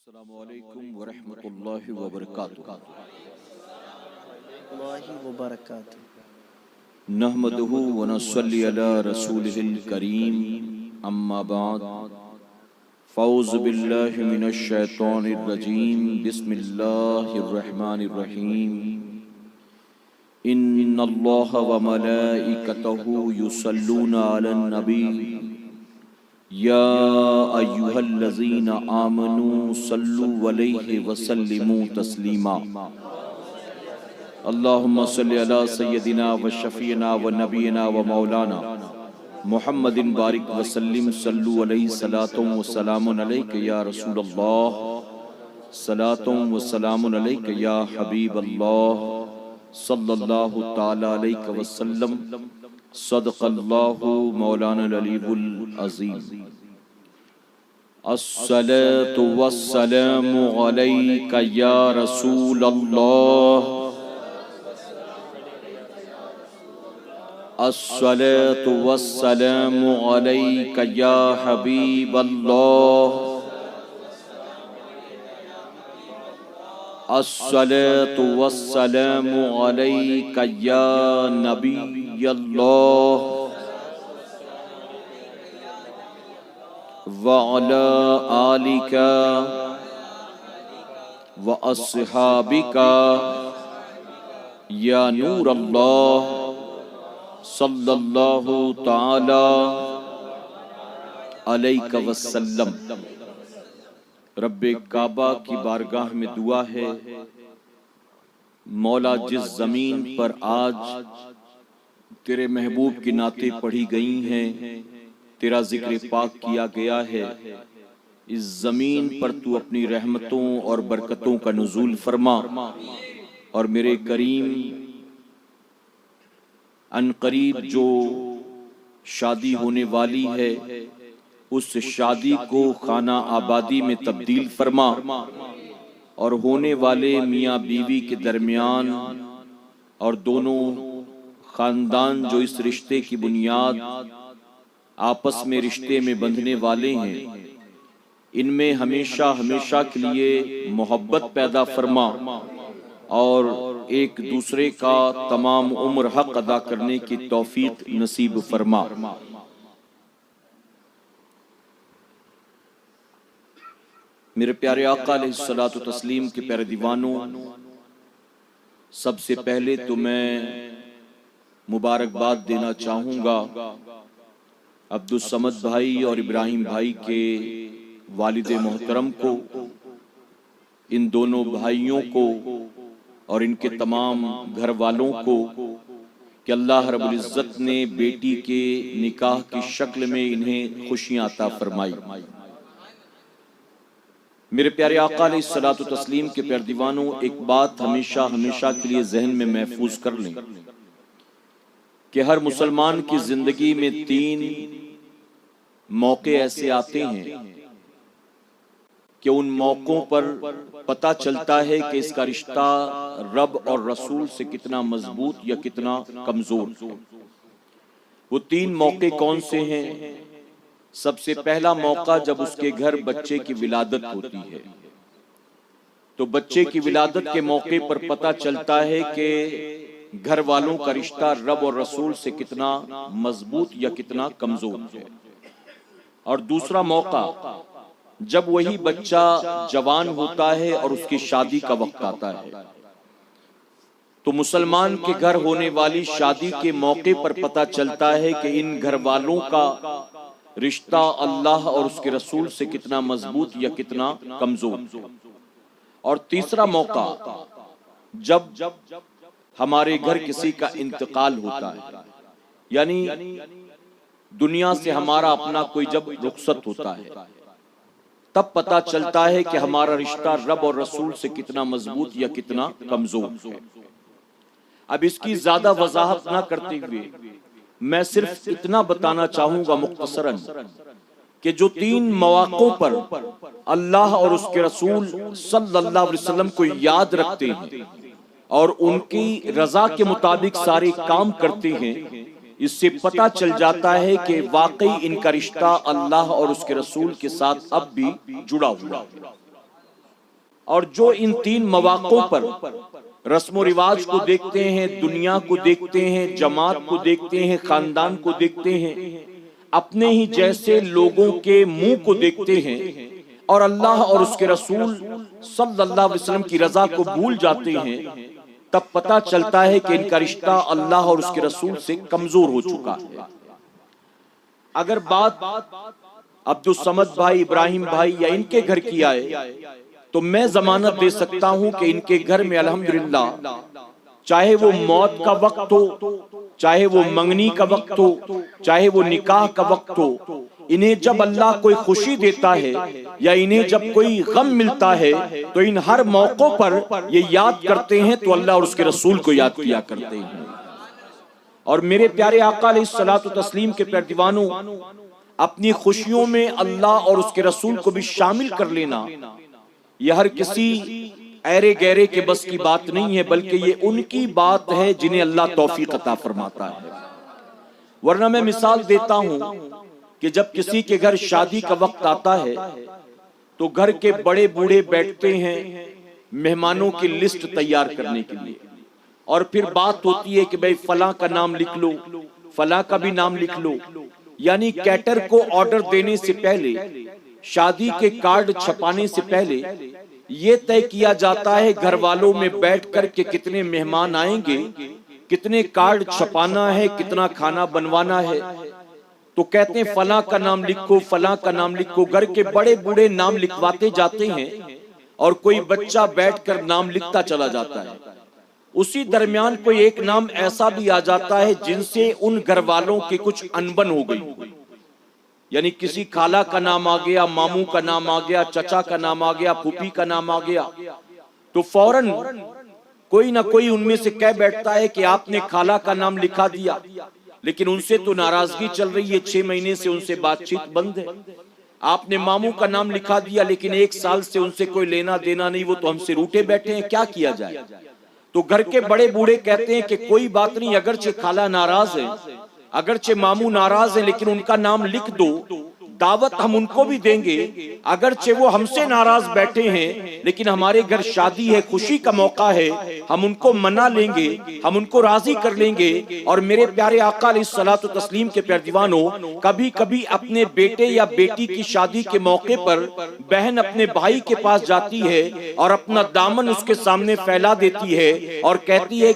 السلام علیکم ورحمۃ اللہ وبرکاتہ۔ نحمدہ ونصلی علی رسولہ الکریم، اما بعد، فاعوذ باللہ من الشیطان الرجیم، بسم اللہ الرحمن الرحیم۔ ان اللہ وملائکتہ یصلون علی النبی یا ایھا الذین آمنوا صلوا علیہ وسلموا تسلیما۔ اللہم صلی علی سیدنا و شفیعنا و نبینا و مولانا محمد بارک وسلم، صلو علیہ صلاۃ و سلام علیک یا رسول اللہ، صلاۃ و سلام علیک یا حبیب اللہ، صلی اللہ تعالی علیہ وسلم، صدق اللہ مولانا العلی العظیم۔ الصلاۃ والسلام علیک یا رسول اللہ، الصلاۃ والسلام علیک یا حبیب اللہ، الصلاۃ والسلام علیک یا نبی اللہ، وعلی آلک واصحابک یا نور اللہ، صلی اللہ تعالی علیہ وسلم۔ رب کعبہ کی بارگاہ میں دعا ہے، مولا جس زمین پر آج تیرے محبوب کی نعتیں پڑھی گئی ہیں، تیرا ذکر پاک کیا گیا ہے، اس زمین پر تو اپنی رحمتوں اور برکتوں کا نزول فرما، اور میرے کریم ان قریب جو شادی ہونے والی ہے اس شادی کو خانہ آبادی میں تبدیل فرما، اور ہونے والے میاں بیوی کے درمیان اور دونوں خاندان جو اس رشتے کی بنیاد آپس میں رشتے میں بندھنے والے ہیں، ان میں ہمیشہ ہمیشہ کے لیے محبت پیدا فرما، اور ایک دوسرے کا تمام عمر حق ادا کرنے کی توفیق نصیب فرما۔ میرے پیارے آقا علیہ الصلوۃ والتسلیم کے پیارے دیوانوں، سب سے پہلے تو میں مبارکباد دینا چاہوں گا عبدالصمد بھائی اور ابراہیم بھائی کے والد محترم کو، ان دونوں بھائیوں کو اور ان کے تمام گھر والوں کو، کہ اللہ رب العزت نے بیٹی کے نکاح کی شکل میں انہیں خوشیاں عطا فرمائی۔ میرے پیارے آقا علیہ الصلوۃ والتسلیم کے پیارے دیوانوں، ایک بات ہمیشہ ہمیشہ کے لیے ذہن میں محفوظ کر لیں کہ ہر مسلمان کی زندگی میں 3 موقع ایسے آتے ہیں کہ ان موقعوں پر پتہ چلتا ہے کہ اس کا رشتہ رب اور رسول سے کتنا مضبوط یا کتنا کمزور ہے۔ وہ 3 موقع کون سے ہیں؟ سب سے پہلا موقع جب اس کے گھر بچے کی ولادت ہوتی ہے، تو بچے کی ولادت کے موقع پر پتہ چلتا ہے کہ گھر والوں کا رشتہ رب اور رسول سے کتنا مضبوط یا کتنا کمزور ہے۔ اور دوسرا موقع جب وہی بچہ جوان ہوتا ہے اور اس کی شادی کا وقت آتا ہے، تو مسلمان کے گھر ہونے والی شادی کے موقع پر پتہ چلتا ہے کہ ان گھر والوں کا رشتہ اللہ اور اس کے رسول سے کتنا مضبوط یا کتنا کمزور ہے۔ اور تیسرا موقع جب ہمارے گھر کسی کا انتقال ہوتا ہے، یعنی دنیا سے ہمارا اپنا کوئی جب رخصت ہوتا ہے، تب پتہ چلتا ہے کہ ہمارا رشتہ رب اور رسول سے کتنا مضبوط یا کتنا کمزور ہے۔ اب اس کی زیادہ وضاحت نہ کرتے ہوئے میں صرف اتنا بتانا چاہوں گا مختصراً کہ جو 3 مواقعوں پر اللہ اور اس کے رسول صلی اللہ علیہ وسلم کو یاد رکھتے ہیں اور ان کی رضا کے مطابق سارے کام کرتے ہیں، اس سے پتہ چل جاتا ہے کہ واقعی ان کا رشتہ اللہ اور اس کے رسول کے ساتھ اب بھی جڑا ہوا ہے۔ اور جو ان تین مواقعوں پر رسم و رواج کو دیکھتے ہیں، دنیا کو دیکھتے ہیں، جماعت کو دیکھتے ہیں، خاندان کو دیکھتے ہیں، اپنے ہی جیسے لوگوں کے منہ کو دیکھتے ہیں اور اللہ اور اس کے رسول صلی اللہ علیہ وسلم کی رضا کو بھول جاتے ہیں، تب پتہ چلتا ہے کہ ان کا رشتہ اللہ اور اس کے رسول سے کمزور ہو چکا ہے۔ اگر بات عبدالصمد بھائی، ابراہیم بھائی یا ان کے گھر کی آئے تو میں ضمانت دے سکتا ہوں کہ ان کے گھر میں الحمدللہ چاہے وہ موت کا وقت ہو، چاہے وہ منگنی کا وقت ہو، چاہے وہ نکاح کا وقت ہو، انہیں جب اللہ کوئی خوشی دیتا ہے یا انہیں جب کوئی غم ملتا ہے تو ان ہر موقع پر یہ یاد کرتے ہیں تو اللہ اور اس کے رسول کو یاد کیا کرتے ہیں۔ اور میرے پیارے آقا علیہ الصلوۃ والتسلیم کے پیروانوں، اپنی خوشیوں میں اللہ اور اس کے رسول کو بھی شامل کر لینا یہ ہر کسی ایرے گیرے کے بس کی بات نہیں ہے، بلکہ یہ ان کی بات ہے جنہیں اللہ توفیق عطا فرماتا ہے۔ ورنہ میں مثال دیتا ہوں کہ جب کسی کے گھر شادی کا وقت آتا ہے تو گھر کے بڑے بوڑھے بیٹھتے ہیں مہمانوں کی لسٹ تیار کرنے کے لیے، اور پھر بات ہوتی ہے کہ بھئی فلاں کا نام لکھ لو، فلاں کا بھی نام لکھ لو، یعنی کیٹر کو آرڈر دینے سے پہلے، شادی کے کارڈ چھپانے سے پہلے یہ طے کیا جاتا ہے گھر والوں میں بیٹھ کر کہ کتنے مہمان آئیں گے، کتنے کارڈ چھپانا ہے، کتنا کھانا بنوانا ہے۔ تو کہتے ہیں فلاں کا نام لکھو، فلاں کا نام لکھو، گھر کے بڑے بوڑھے نام لکھواتے جاتے ہیں اور کوئی بچہ بیٹھ کر نام لکھتا چلا جاتا ہے۔ اسی درمیان کوئی ایک نام ایسا بھی آ جاتا ہے جن سے ان گھر والوں کی کچھ انبن ہو گئی، یعنی کسی خالہ کا نام آ گیا، ماموں کا نام آ گیا، چچا کا نام آ گیا، پھوپھی کا نام آ گیا، تو فوراً کوئی نہ کوئی ان میں سے کہہ بیٹھتا ہے کہ آپ نے خالہ کا نام لکھا دیا، لیکن ان سے تو ناراضگی چل رہی ہے، 6 مہینے سے ان سے بات چیت بند ہے۔ آپ نے ماموں کا نام لکھا دیا لیکن 1 سال سے ان سے کوئی لینا دینا نہیں، وہ تو ہم سے روٹے بیٹھے ہیں، کیا کیا جائے؟ تو گھر کے بڑے بوڑھے کہتے ہیں کہ کوئی بات نہیں، اگرچہ خالہ ناراض ہے، اگرچہ ماموں ناراض ہے، لیکن ان کا نام لکھ دو، دعوت ہم ان کو بھی دیں گے، اگرچہ وہ ہم سے ناراض بیٹھے ہیں لیکن ہمارے گھر شادی ہے، خوشی کا موقع ہے، ہم ان کو منا لیں گے، ہم ان کو راضی کر لیں گے۔ اور میرے پیارے آقا علیہ الصلوۃ والتسلیم کے پیروانوں، کبھی کبھی اپنے بیٹے یا بیٹی کی شادی کے موقع پر بہن اپنے بھائی کے پاس جاتی ہے اور اپنا دامن اس کے سامنے پھیلا دیتی ہے اور کہتی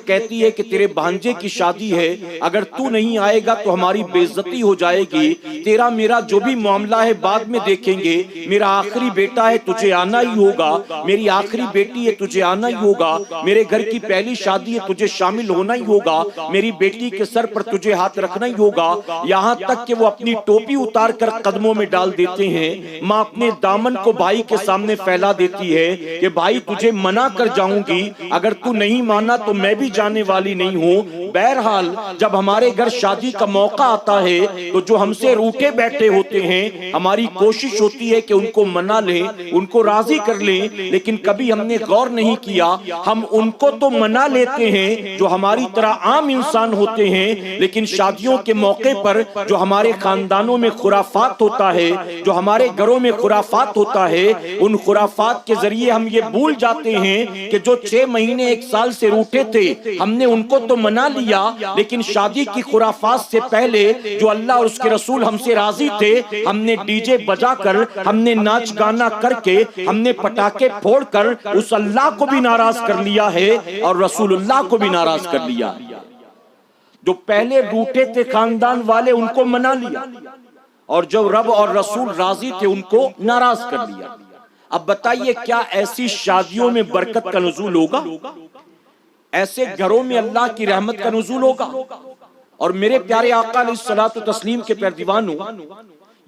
ہے کہ تیرے بھانجے کی شادی ہے، اگر تو نہیں آئے گا تو ہماری بے عزتی ہو جائے گی، تیرا میرا جو بھی معاملہ ہے بعد میں دیکھیں گے، میرا آخری بیٹا ہے تجھے آنا ہی ہوگا، میری آخری بیٹی ہے تجھے آنا ہی ہوگا، میرے گھر کی پہلی شادی ہے تجھے شامل ہونا ہی ہوگا، میری بیٹی کے سر پر تجھے ہاتھ رکھنا ہی ہوگا، یہاں تک کہ وہ اپنی ٹوپی اتار کر قدموں میں ڈال دیتے ہیں۔ ماں اپنے دامن کو بھائی کے سامنے پھیلا دیتی ہے کہ بھائی تجھے منع کر جاؤں گی، اگر تو نہیں مانا تو میں بھی جانے والی نہیں ہوں۔ بہرحال جب ہمارے گھر شادی کا موقع آتا ہے تو جو ہم سے روٹے بیٹھے ہوتے ہیں ہماری کوشش ہوتی ہے کہ ان کو منا لیں، ان کو راضی کر لیں، لیکن کبھی ہم نے غور نہیں کیا، ہم ان کو تو منا لیتے ہیں جو ہماری طرح عام انسان ہوتے ہیں، لیکن شادیوں کے موقع پر جو ہمارے خاندانوں میں خرافات ہوتا ہے، جو ہمارے گھروں میں خرافات ہوتا ہے، ان خرافات کے ذریعے ہم یہ بھول جاتے ہیں کہ جو 6 مہینے 1 سال سے روٹے تھے ہم نے ان کو تو منا لیا، لیکن شادی کی خرافات سے پہلے جو اللہ اور اس کے رسول ہم سے راضی تھے، ہم نے ڈی جے بجا کر، ہم نے ناچ گانا کر کے، ہم نے پٹاخے پھوڑ کر اس اللہ کو بھی ناراض کر لیا ہے اور رسول اللہ کو بھی ناراض کر لیا۔ جو پہلے روٹے تھے خاندان والے ان کو منا لیا، اور جو رب اور رسول راضی تھے ان کو ناراض کر لیا۔ اب بتائیے کیا ایسی شادیوں میں برکت کا نزول ہوگا؟ ایسے گھروں میں اللہ کی رحمت کا نزول ہوگا؟ اور میرے پیارے آقا علیہ الصلوۃ والتسلیم کے پیروانوں،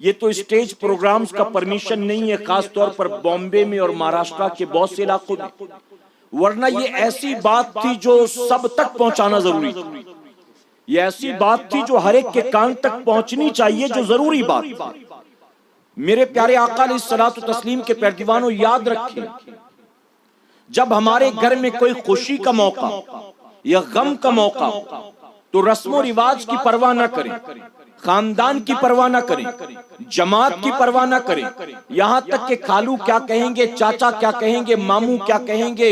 یہ تو اسٹیج پروگرامز کا پرمیشن نہیں ہے، خاص طور پر بامبے میں اور مہاراشٹرا کے بہت سے علاقوں میں، ورنہ یہ ایسی بات تھی جو سب تک پہنچانا ضروری تھی، یہ ایسی بات تھی جو ہر ایک کے کان تک پہنچنی چاہیے، جو ضروری بات تھی۔ میرے پیارے آقا علیہ الصلوۃ والتسلیم کے پیروانوں، یاد رکھیں، جب ہمارے گھر میں کوئی خوشی کا موقع یا غم کا موقع تو رسم و رواج کی پرواہ نہ کریں، خاندان کی پرواہ نہ کریں، جماعت کی پرواہ نہ کریں، یہاں تک کہ خالو کیا کہیں گے، چاچا کیا کہیں گے، ماموں کیا کہیں گے،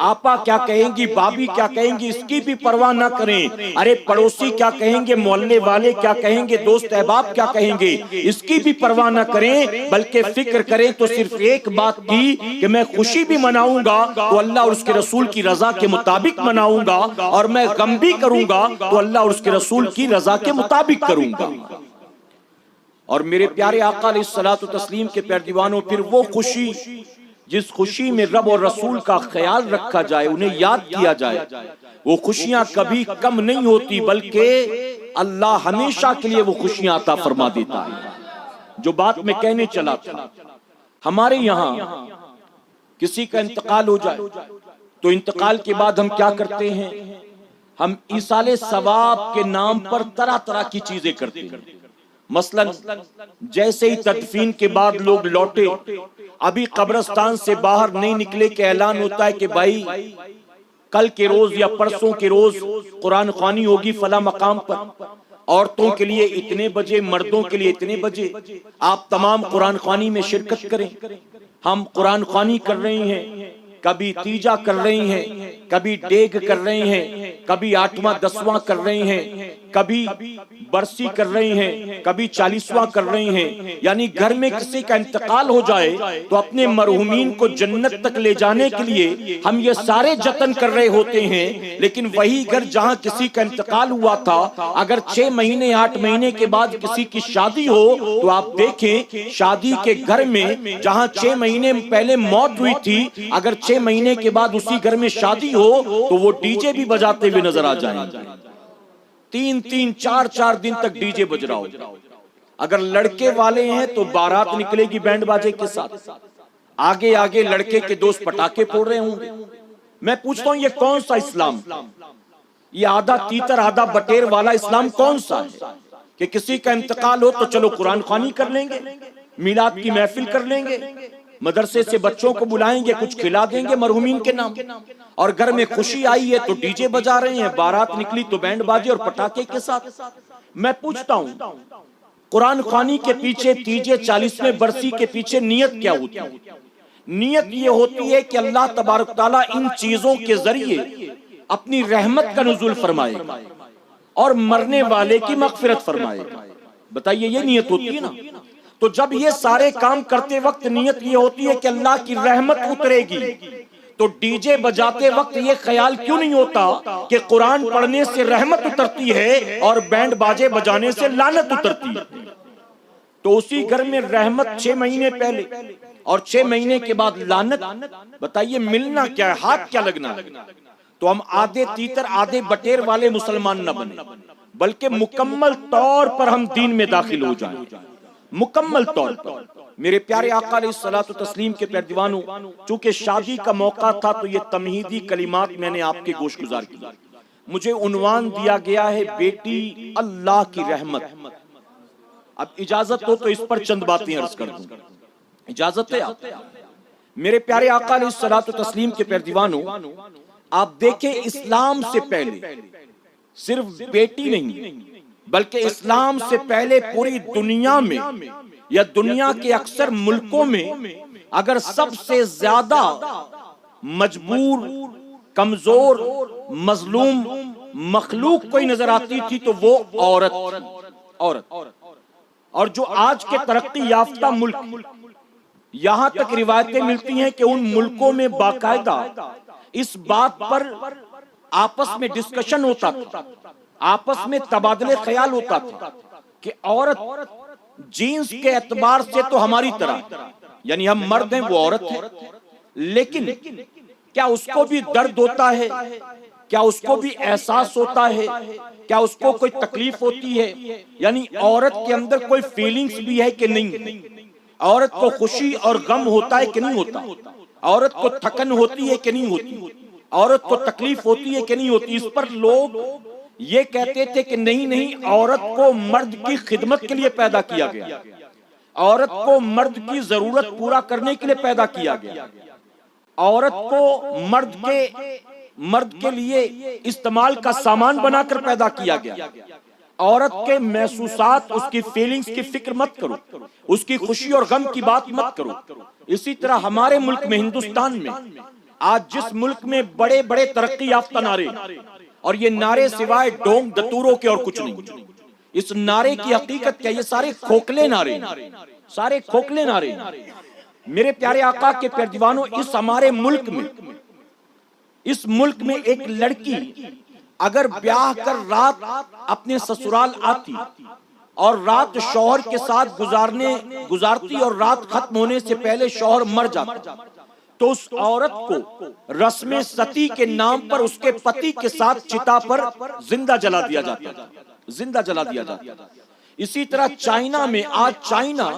آپا کیا کہیں گی، بابی کیا کہیں گی، اس کی بھی پرواہ نہ کریں۔ ارے پڑوسی کیا کہیں گے، محلے والے کیا کہیں گے، دوست احباب کیا کہیں گے، اس کی بھی پرواہ نہ کریں، بلکہ فکر کریں تو صرف ایک بات کی کہ میں خوشی بھی مناؤں گا تو اللہ اور اس کے رسول کی رضا کے مطابق مناؤں گا، اور میں غم بھی کروں گا تو اللہ اور اس کے رسول کی رضا کے مطابق کروں گا۔ اور میرے پیارے آقا علیہ الصلوۃ والتسلیم کے پیروانوں، پھر وہ خوشی جس خوشی میں رب اور رسول کا خیال رکھا جائے، انہیں یاد کیا جائے، وہ خوشیاں کبھی کم نہیں ہوتی، بلکہ اللہ ہمیشہ کے لیے وہ خوشیاں عطا فرما دیتا ہے۔ جو بات میں کہنے چلا تھا، ہمارے یہاں کسی کا انتقال ہو جائے تو انتقال کے بعد ہم کیا کرتے ہیں؟ ہم ایصال ثواب کے نام پر طرح طرح کی چیزیں کرتے ہیں۔ مثلا جیسے ہی تدفین کے بعد لوگ لوٹے، ابھی قبرستان سے باہر نہیں نکلے کہ اعلان ہوتا ہے کہ بھائی کل کے روز یا پرسوں کے روز قرآن خوانی ہوگی فلاں مقام پر، عورتوں کے لیے اتنے بجے، مردوں کے لیے اتنے بجے، آپ تمام قرآن خوانی میں شرکت کریں۔ ہم قرآن خوانی کر رہے ہیں، کبھی تیجا کر رہے ہیں، کبھی ڈیگ کر رہے ہیں، کبھی 8واں 10واں کر رہے ہیں، کبھی برسی کر رہے ہیں، کبھی 40واں کر رہے ہیں۔ یعنی گھر میں کسی کا انتقال ہو جائے تو اپنے مرحومین کو جنت تک لے جانے کے لیے ہم یہ سارے جتن کر رہے ہوتے ہیں، لیکن وہی گھر جہاں کسی کا انتقال ہوا تھا، اگر 6 مہینے 8 مہینے کے بعد کسی کی شادی ہو تو آپ دیکھیں شادی کے گھر میں جہاں 6 مہینے پہلے موت ہوئی تھی، اگر 6 مہینے کے بعد اسی گھر میں شادی ہو تو وہ ڈی جے بھی بجاتے ہوئے نظر آ جائیں گے۔ 3 4 دن تک ڈی جے بج رہا ہو۔ اگر لڑکے والے ہیں تو بارات نکلے گی بینڈ باجے کے ساتھ، آگے آگے لڑکے کے دوست پٹاخے پھوڑ رہے ہوں گے۔ میں پوچھتا ہوں یہ کون سا اسلام؟ یہ آدھا تیتر آدھا بٹیر والا اسلام کون سا ہے کہ کسی کا انتقال ہو تو چلو قرآن خوانی کر لیں گے، میلاد کی محفل کر لیں گے، مدرسے سے بچوں کو بلائیں گے، کچھ کھلا دیں گے مرحومین کے نام، اور گھر میں خوشی آئی ہے تو ڈی جے بجا رہے ہیں، بارات نکلی تو بینڈ باجے اور پٹاخے کے ساتھ۔ میں پوچھتا ہوں قرآن خوانی کے پیچھے، تیجے 40ویں برسی کے پیچھے نیت کیا ہوتی ہے؟ نیت یہ ہوتی ہے کہ اللہ تبارک تعالیٰ ان چیزوں کے ذریعے اپنی رحمت کا نزول فرمائے اور مرنے والے کی مغفرت فرمائے۔ بتائیے یہ نیت ہوتی ہے نا؟ تو جب یہ سارے کام کرتے وقت نیت یہ ہوتی ہے کہ اللہ کی رحمت اترے گی، تو ڈی جے بجاتے وقت یہ خیال کیوں نہیں ہوتا کہ قرآن پڑھنے سے رحمت اترتی ہے اور بینڈ باجے بجانے سے لعنت اترتی ہے؟ تو اسی گھر میں رحمت 6 مہینے پہلے اور 6 مہینے کے بعد لعنت، بتائیے ملنا کیا ہے، ہاتھ کیا لگنا ہے؟ تو ہم آدھے تیتر آدھے بٹیر والے مسلمان نہ بنیں، بلکہ مکمل طور پر ہم دین میں داخل ہو جائیں، مکمل طور پر۔ میرے پیارے آقا علیہ الصلوۃ والتسلیم کے پیروانوں، چونکہ شادی کا موقع تھا تو یہ تمہیدی کلمات میں نے آپ کے گوش گزار کی۔ مجھے عنوان دیا گیا ہے بیٹی اللہ کی رحمت۔ اب اجازت ہو تو اس پر چند باتیں عرض کر دوں، اجازت ہے آپ؟ میرے پیارے آقا علیہ الصلوۃ والتسلیم کے پیروانوں، آپ دیکھیں اسلام سے پہلے صرف بیٹی نہیں بلکہ اسلام سے پہلے پوری دنیا میں یا دنیا کے اکثر ملکوں میں اگر سب سے زیادہ مجبور، کمزور، مظلوم مخلوق کوئی نظر آتی تھی تو وہ عورت۔ اور جو آج کے ترقی یافتہ ملک، یہاں تک روایتیں ملتی ہیں کہ ان ملکوں میں باقاعدہ اس بات پر آپس میں ڈسکشن ہوتا تھا، آپس میں تبادلے خیال ہوتا تھا کہ عورت جینس کے اعتبار سے تو ہماری طرح، یعنی ہم مرد ہیں وہ عورت ہے، لیکن کیا اس کو بھی درد ہوتا ہے؟ کیا اس کو بھی احساس ہوتا ہے؟ کیا اس کو کوئی تکلیف ہوتی ہے؟ یعنی عورت کے اندر کوئی فیلنگز بھی ہے کہ نہیں؟ عورت کو خوشی اور غم ہوتا ہے کہ نہیں ہوتا؟ عورت کو تھکن ہوتی ہے کہ نہیں ہوتی؟ عورت کو تکلیف ہوتی ہے کہ نہیں ہوتی؟ اس پر لوگ یہ کہتے تھے کہ نہیں، عورت کو مرد کی خدمت کے لیے پیدا کیا گیا، عورت کو مرد کی ضرورت پورا کرنے کے لیے پیدا کیا گیا، عورت کو مرد کے لیے استعمال کا سامان بنا کر پیدا کیا گیا۔ عورت کے محسوسات، اس کی فیلنگز کی فکر مت کرو، اس کی خوشی اور غم کی بات مت کرو۔ اسی طرح ہمارے ملک میں، ہندوستان میں، آج جس ملک میں بڑے بڑے ترقی یافتہ نعرے، اور یہ نعرے سوائے ڈونگ دتوروں کے اور کچھ نہیں، اس نعرے کی حقیقت کیا؟ یہ سارے کھوکھلے نعرے، سارے کھوکھلے نعرے۔ میرے پیارے آقا کے پیارے دیوانوں، اس ہمارے ملک میں، اس ملک میں ایک لڑکی اگر بیاہ کر رات اپنے سسرال آتی اور رات شوہر کے ساتھ گزارتی اور رات ختم ہونے سے پہلے شوہر مر جاتا، تو اس عورت کو رسم ستی کے نام پر اس کے پتی کے ساتھ چتا پر زندہ جلا دیا جاتا، زندہ جلا دیا جاتا۔ اسی طرح چائنا میں، آج چائنا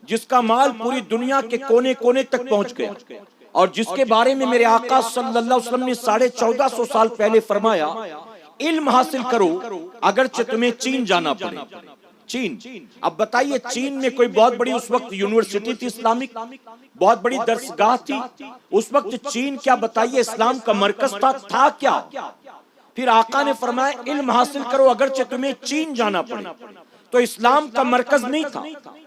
جس کا مال پوری دنیا کے کونے کونے تک پہنچ گیا، اور جس کے بارے میں میرے آقا صلی اللہ علیہ وسلم نے 1450 سال پہلے فرمایا، علم حاصل کرو اگرچہ تمہیں چین جانا پڑے۔ چین، اب بتائیے، چین میں کوئی بہت بڑی اس وقت یونیورسٹی تھی اسلامک، بہت بڑی درسگاہ تھی اس وقت؟ چین کیا بتائیے اسلام کا مرکز تھا کیا؟ پھر آقا نے فرمایا علم حاصل کرو اگرچہ تمہیں چین جانا پڑے۔ تو اسلام کا مرکز نہیں تھا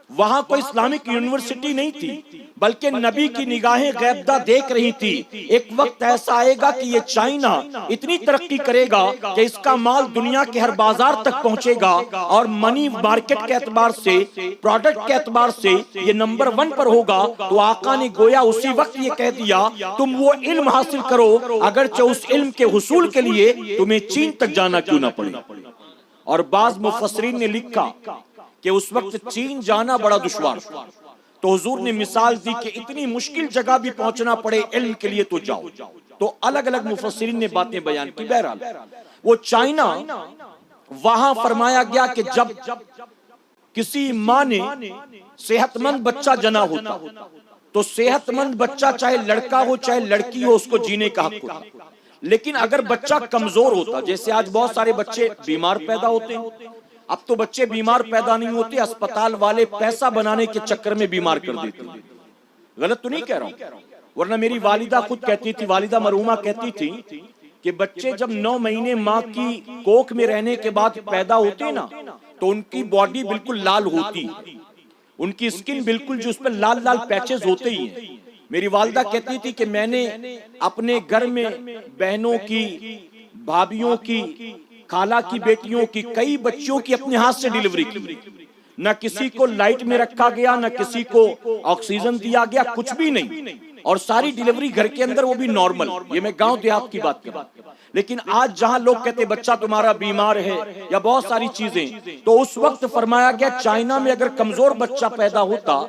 وہاں، کوئی اسلامک یونیورسٹی نہیں تھی، بلکہ نبی کی نگاہیں غیبدہ دیکھ رہی تھی ایک وقت ایسا آئے گا کہ یہ چائنا اتنی ترقی کرے گا کہ اس کا مال دنیا کے ہر بازار تک پہنچے گا، اور منی مارکیٹ کے اعتبار سے، پروڈکٹ کے اعتبار سے یہ نمبر 1 پر ہوگا۔ تو آقا نے گویا اسی وقت یہ کہہ دیا، تم وہ علم حاصل کرو اگرچہ اس علم کے حصول کے لیے تمہیں چین تک جانا کیوں نہ پڑے۔ اور بعض مفسرین نے لکھا کہ اس وقت چین جانا بڑا دشوار تھا، تو حضور نے مثال دی کہ اتنی مشکل جگہ بھی پہنچنا پڑے علم کے لیے تو جاؤ۔ تو الگ الگ مفسرین نے باتیں بیان کی۔ بہرحال وہ چائنا، وہاں فرمایا گیا کہ جب کسی ماں نے صحت مند بچہ جنا ہوتا، تو صحت مند بچہ چاہے لڑکا ہو چاہے لڑکی ہو، اس کو جینے کا حق ہوتا، لیکن اگر بچہ کمزور ہوتا، جیسے آج بہت سارے بچے بیمار پیدا ہوتے ہیں، اب تو بچے بیمار پیدا نہیں ہوتے، اسپتال والے پیسہ بنانے کے چکر میں بیمار کر دیتے ہیں۔ غلط تو نہیں کہہ رہا ہوں، ورنہ میری والدہ خود کہتی تھی، والدہ مرحومہ کہتی تھی کہ بچے جب 9 مہینے ماں کی کوکھ میں رہنے کے بعد پیدا ہوتے ہیں نا، تو ان کی باڈی بالکل لال ہوتی، ان کی سکن بالکل جو اس پر لال لال پیچز ہوتے ہی ہیں۔ میری والدہ کہتی تھی کہ میں نے اپنے گھر میں بہنوں کی، بھابیوں کی، خالہ کی بیٹیوں کی، کئی بچیوں کی اپنے ہاتھ سے ڈیلیوری کی، نہ کسی کو لائٹ میں رکھا گیا، نہ کسی کو آکسیجن دیا گیا، کچھ بھی نہیں، اور ساری ڈیلیوری گھر کے اندر، وہ بھی نارمل۔ یہ میں گاؤں دیہات کی بات کر رہا ہوں۔ لیکن آج جہاں لوگ کہتے بچہ تمہارا بیمار ہے یا بہت ساری چیزیں، تو اس وقت فرمایا گیا چائنا میں اگر کمزور بچہ پیدا ہوتا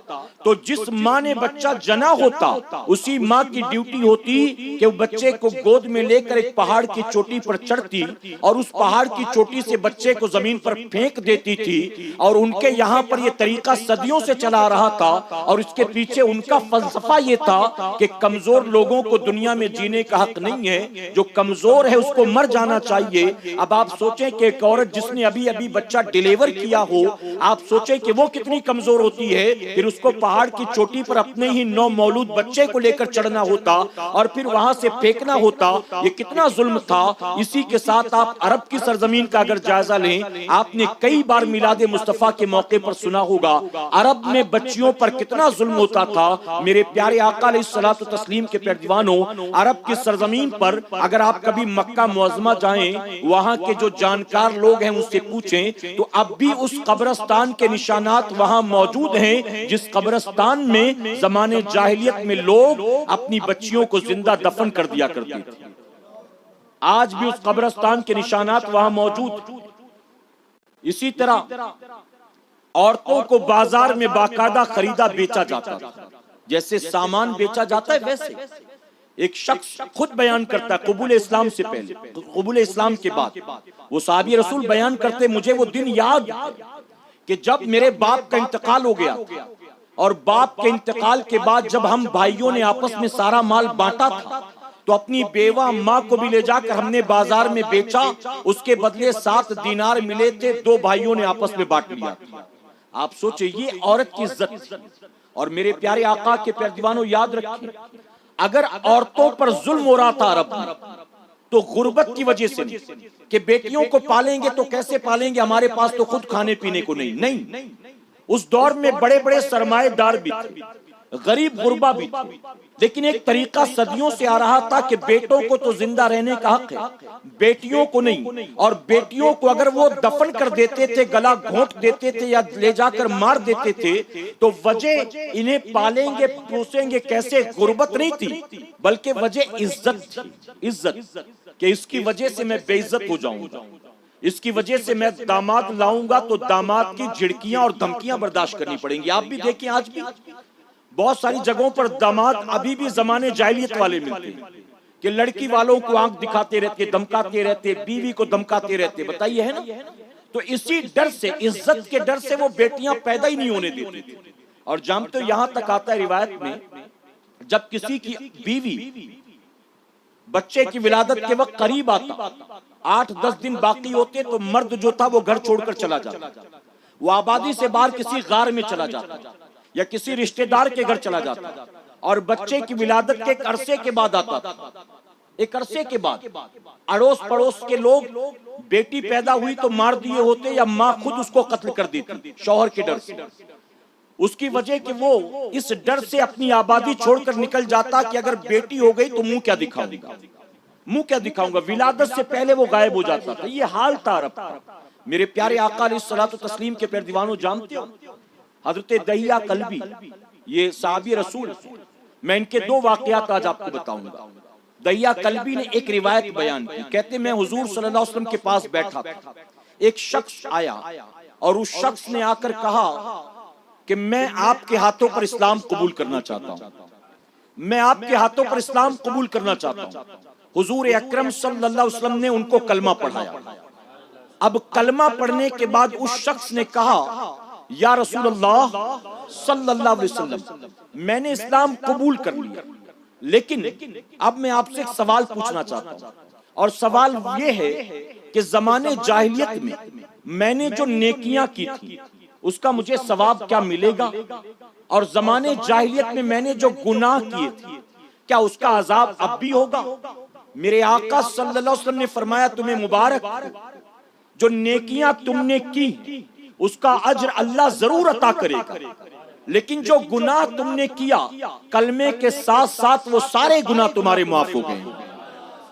تو جس ماں نے بچہ جنا ہوتا اسی ماں کی ڈیوٹی ہوتی کہ وہ بچے کو گود میں لے کر ایک پہاڑ کی چوٹی پر چڑھتی اور اس پہاڑ کی چوٹی سے بچے کو زمین پر پھینک دیتی تھی، اور ان کے یہاں پر یہ طریقہ صدیوں سے چلا رہا تھا، اور اس کے پیچھے ان کا فلسفہ یہ تھا کہ کمزور لوگوں کو دنیا میں جینے کا حق نہیں ہے، جو کمزور ہے اس کو مر جانا چاہیے۔ اب آپ سوچیں کہ ایک عورت جس نے ابھی ابھی بچہ ڈیلیور کیا ہو، آپ سوچیں کہ وہ کتنی کمزور ہوتی ہے، پھر اس کو پہاڑ کی چوٹی پر اپنے ہی نو مولود بچے کو لے کر چڑھنا ہوتا اور پھر وہاں سے پھینکنا ہوتا، یہ کتنا ظلم تھا۔ اسی کے ساتھ آپ عرب کی سرزمین کا اگر جائزہ لیں، آپ نے کئی بار میلاد مصطفیٰ کے موقع پر سنا ہوگا عرب میں بچیوں پر کتنا ظلم ہوتا تھا۔ میرے پیارے آقا علیہ الصلوۃ والتسلیم کے پیارے دیوانوں، عرب کی سرزمین پر اگر آپ کبھی مکہ معظمہ جائیں، وہاں کے جو جانکار لوگ ہیں ان سے پوچھیں تو اب بھی اس قبرستان کے نشانات وہاں موجود ہیں جس قبرستان میں زمانے جاہلیت میں لوگ اپنی بچیوں کو زندہ دفن کر دیا کرتے تھے۔ آج بھی اس قبرستان کے نشانات وہاں موجود۔ اسی طرح عورتوں کو بازار میں باقاعدہ خریدا بیچا جاتا تھا، جیسے سامان بیچا جاتا ہے ویسے۔ ایک شخص خود بیان کرتا ہے قبول اسلام سے پہلے، قبول اسلام کے بعد، وہ صحابی رسول بیان کرتے مجھے وہ دن یاد کہ جب میرے باپ کا انتقال ہو گیا، اور باپ کے انتقال کے بعد جب ہم بھائیوں نے آپس میں سارا مال بانٹا تھا تو اپنی بیوہ ماں کو بھی لے جا کر ہم نے بازار میں بیچا، اس کے بدلے 7 دینار ملے تھے، 2 بھائیوں نے آپس میں بانٹ لیا۔ آپ سوچیں یہ عورت کی عزت تھی۔ اور میرے پیارے آقا کے پیارے دیوانوں یاد رکھیں، اگر عورتوں پر ظلم ہو رہا تھا عرب میں، تو غربت کی وجہ سے نہیں کہ بیٹیوں کو پالیں گے تو کیسے پالیں گے، ہمارے پاس تو خود کھانے پینے کو نہیں، اس دور میں بڑے بڑے سرمایہ دار بھی تھے، غریب غربا بھی تھے، لیکن ایک طریقہ صدیوں سے آ رہا تھا کہ بیٹوں کو تو زندہ رہنے کا حق ہے، بیٹیوں کو نہیں، اور بیٹیوں کو اگر وہ دفن کر دیتے تھے، گلا گھونٹ دیتے تھے یا لے جا کر مار دیتے تھے، تو وجہ انہیں پالیں گے پوسیں گے کیسے غربت نہیں تھی، بلکہ وجہ عزت تھی، عزت کہ اس کی وجہ سے میں بے عزت ہو جاؤں گا، اس کی وجہ سے میں داماد لاؤں گا تو داماد کی جھڑکیاں اور دھمکیاں برداشت کرنی پڑیں گی۔ آپ بھی دیکھیں آج بھی بہت ساری جگہوں پر داماد ابھی بھی زمانے جاہلیت والے ملتے ہیں کہ لڑکی والوں کو آنکھ دکھاتے رہتے، دھمکاتے رہتے، بیوی کو دھمکاتے رہتے، بتائیے ہے نا؟ تو اسی ڈر سے، عزت کے ڈر سے وہ بیٹیاں پیدا ہی نہیں ہونے دیتی تھی۔ اور جانتے ہو یہاں تک آتا ہے روایت میں، جب کسی کی بیوی بچے کی ولادت کے وقت قریب آتا، 8-10 دن باقی ہوتے، تو مرد جو تھا وہ گھر چھوڑ کر چلا جاتا، وہ آبادی سے باہر کسی غار میں چلا جاتا یا کسی رشتہ دار کے گھر چلا جاتا، اور بچے کی ولادت کے ایک عرصے کے بعد آتا تھا، ایک عرصے کے بعد اڑوس پڑوس کے لوگ بیٹی پیدا ہوئی تو مار دیے ہوتے یا ماں خود اس کو قتل کر دیتی شوہر کے ڈر سے، اس کی وجہ کہ وہ اس ڈر سے اپنی آبادی چھوڑ کر نکل جاتا کہ اگر بیٹی ہو گئی تو منہ کیا دکھاؤں گا، منہ کیا دکھاؤں گا، ولادت سے پہلے وہ غائب ہو جاتا تھا۔ یہ حال تھا عرب کا۔ میرے پیارے آقا علیہ الصلوۃ والتسلیم کے پیارے دیوانوں، جانتے ہو حضرت دہیہ کلبی، یہ صحابی رسول، میں ان کے 2 واقعات آج آپ کو بتاؤں گا۔ دہیہ کلبی نے ایک روایت بیان کی، کہتے میں حضور صلی اللہ علیہ وسلم کے پاس بیٹھا تھا، ایک شخص آیا اور اس شخص نے آ کر کہا کہ میں آپ کے ہاتھوں پر اسلام قبول کرنا چاہتا ہوں، میں آپ کے ہاتھوں پر اسلام قبول کرنا چاہتا ہوں۔ حضور اکرم صلی اللہ علیہ وسلم نے ان کو کلمہ پڑھایا۔ اب کلمہ پڑھنے کے بعد اس شخص نے کہا یا رسول اللہ صلی اللہ علیہ وسلم، میں نے اسلام قبول کر لیا، لیکن اب میں آپ سے ایک سوال پوچھنا چاہتا ہوں، اور سوال یہ ہے کہ زمانے جاہلیت میں نے جو نیکیاں کی تھی اس کا مجھے ثواب کیا ملے گا، اور زمانے جاہلیت میں نے جو گناہ کیے تھے کیا اس کا عذاب اب بھی ہوگا؟ میرے آقا صلی اللہ علیہ وسلم نے فرمایا تمہیں مبارک، جو نیکیاں تم نے کی اس کا اجر اللہ ضرور عطا کرے گا، لیکن جو گناہ تم نے کیا کلمے کے ساتھ ساتھ وہ سارے گناہ تمہارے معاف ہو گئے،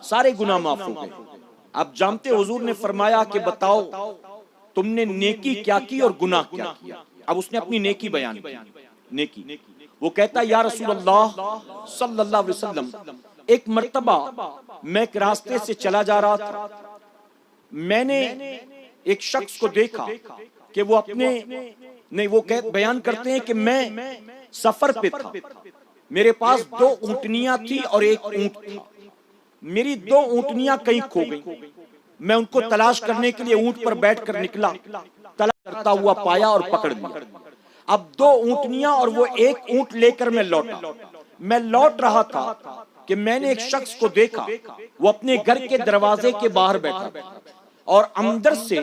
سارے گناہ معاف ہو گئے۔ اب جانتے حضور نے فرمایا کہ بتاؤ تم نے نیکی کیا کی اور گناہ کیا کیا؟ اب اس نے اپنی نیکی بیان کی، نیکی وہ کہتا یا رسول اللہ صلی اللہ علیہ وسلم، ایک مرتبہ میں ایک راستے سے چلا جا رہا تھا، میں نے ایک شخص کو دیکھا کہ وہ اپنے نہیں، وہ بیان کرتے ہیں کہ میں سفر پہ تھا، میرے پاس 2 اونٹنیاں تھی اور ایک اونٹ تھا، میری 2 اونٹنیاں کہیں کھو گئی، میں ان کو تلاش کرنے کے لیے اونٹ پر بیٹھ کر نکلا، تلاش کرتا ہوا پایا اور پکڑ لیا۔ اب 2 اونٹنیاں اور وہ ایک اونٹ لے کر میں لوٹا، میں لوٹ رہا تھا کہ میں نے ایک شخص کو دیکھا، وہ اپنے گھر کے دروازے کے باہر بیٹھا اور اندر سے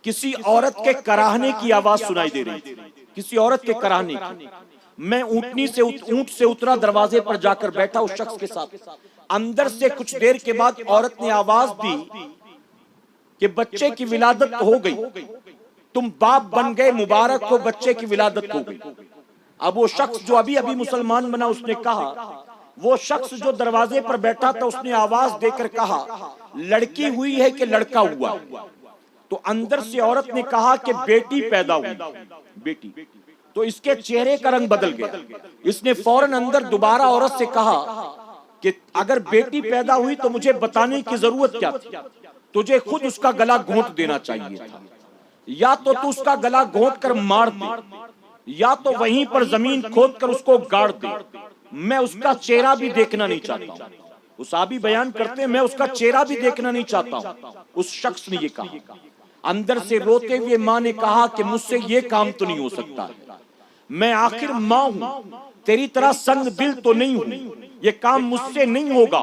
کسی عورت کے کراہنے کی آواز سنائی دے رہی تھی، کسی عورت کے کراہنے کی۔ میں اونٹ سے اترا، دروازے پر جا کر بیٹھا اس شخص کے ساتھ، اندر سے کچھ دیر کے بعد عورت نے آواز دی کہ بچے کی ولادت ہو گئی، تم باپ بن گئے، مبارک ہو، بچے کی ولادت ہو گئی۔ اب وہ شخص جو ابھی مسلمان بنا، اس نے کہا، وہ شخص جو دروازے پر بیٹھا تھا اس نے آواز دے کر کہا لڑکی ہوئی ہے کہ لڑکا ہوا؟ تو اندر سے عورت نے کہا کہ بیٹی پیدا ہوئی، بیٹی۔ تو اس کے چہرے کا رنگ بدل گیا، اس نے فوراً اندر دوبارہ عورت سے کہا کہ اگر بیٹی پیدا ہوئی تو مجھے بتانے کی ضرورت کیا تھی، تجھے خود اس کا گلا گھونٹ دینا چاہیے تھا، یا تو اس کا گلا گھونٹ کر مار دے، یا تو وہیں پر زمین کھود کر اس کو گاڑ دے، میں اس کا چہرہ بھی دیکھنا نہیں چاہتا ہوں۔ وہ صحابی بیان کرتے ہیں میں اس کا چہرہ بھی دیکھنا نہیں چاہتا ہوں۔ اس شخص نے یہ کہا، اندر سے روتے ہوئے ماں نے کہا کہ مجھ سے یہ کام تو نہیں ہو سکتا، میں آخر ماں ہوں، تیری طرح سنگ دل تو نہیں ہوں، یہ کام مجھ سے نہیں ہوگا،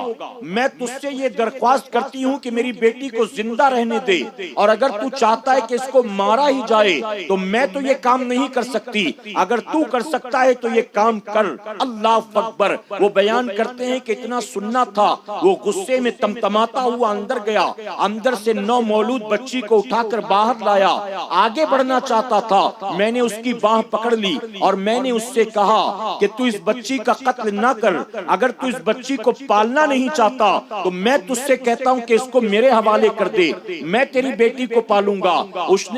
میں تجھ سے یہ درخواست کرتی ہوں کہ میری بیٹی کو زندہ رہنے دے، اور اگر تو چاہتا ہے کہ اس کو مارا ہی جائے تو میں تو یہ کام نہیں کر سکتی، اگر تو کر سکتا ہے تو یہ کام کر۔ اللہ اکبر۔ وہ بیان کرتے ہیں کہ اتنا سننا تھا، وہ غصے میں تمتماتا ہوا اندر گیا، اندر سے 9 مولود بچی کو اٹھا کر باہر لایا، آگے بڑھنا چاہتا تھا، میں نے اس کی باہ پکڑ لی اور میں نے اس سے کہا کہ تو اس بچی کا قتل نہ کر، اگر تو اس بچی کو پالنا نہیں چاہتا تو میں تجھ سے کہتا ہوں کہ اس کو میرے حوالے کر دے، میں تیری بیٹی کو پالوں گا۔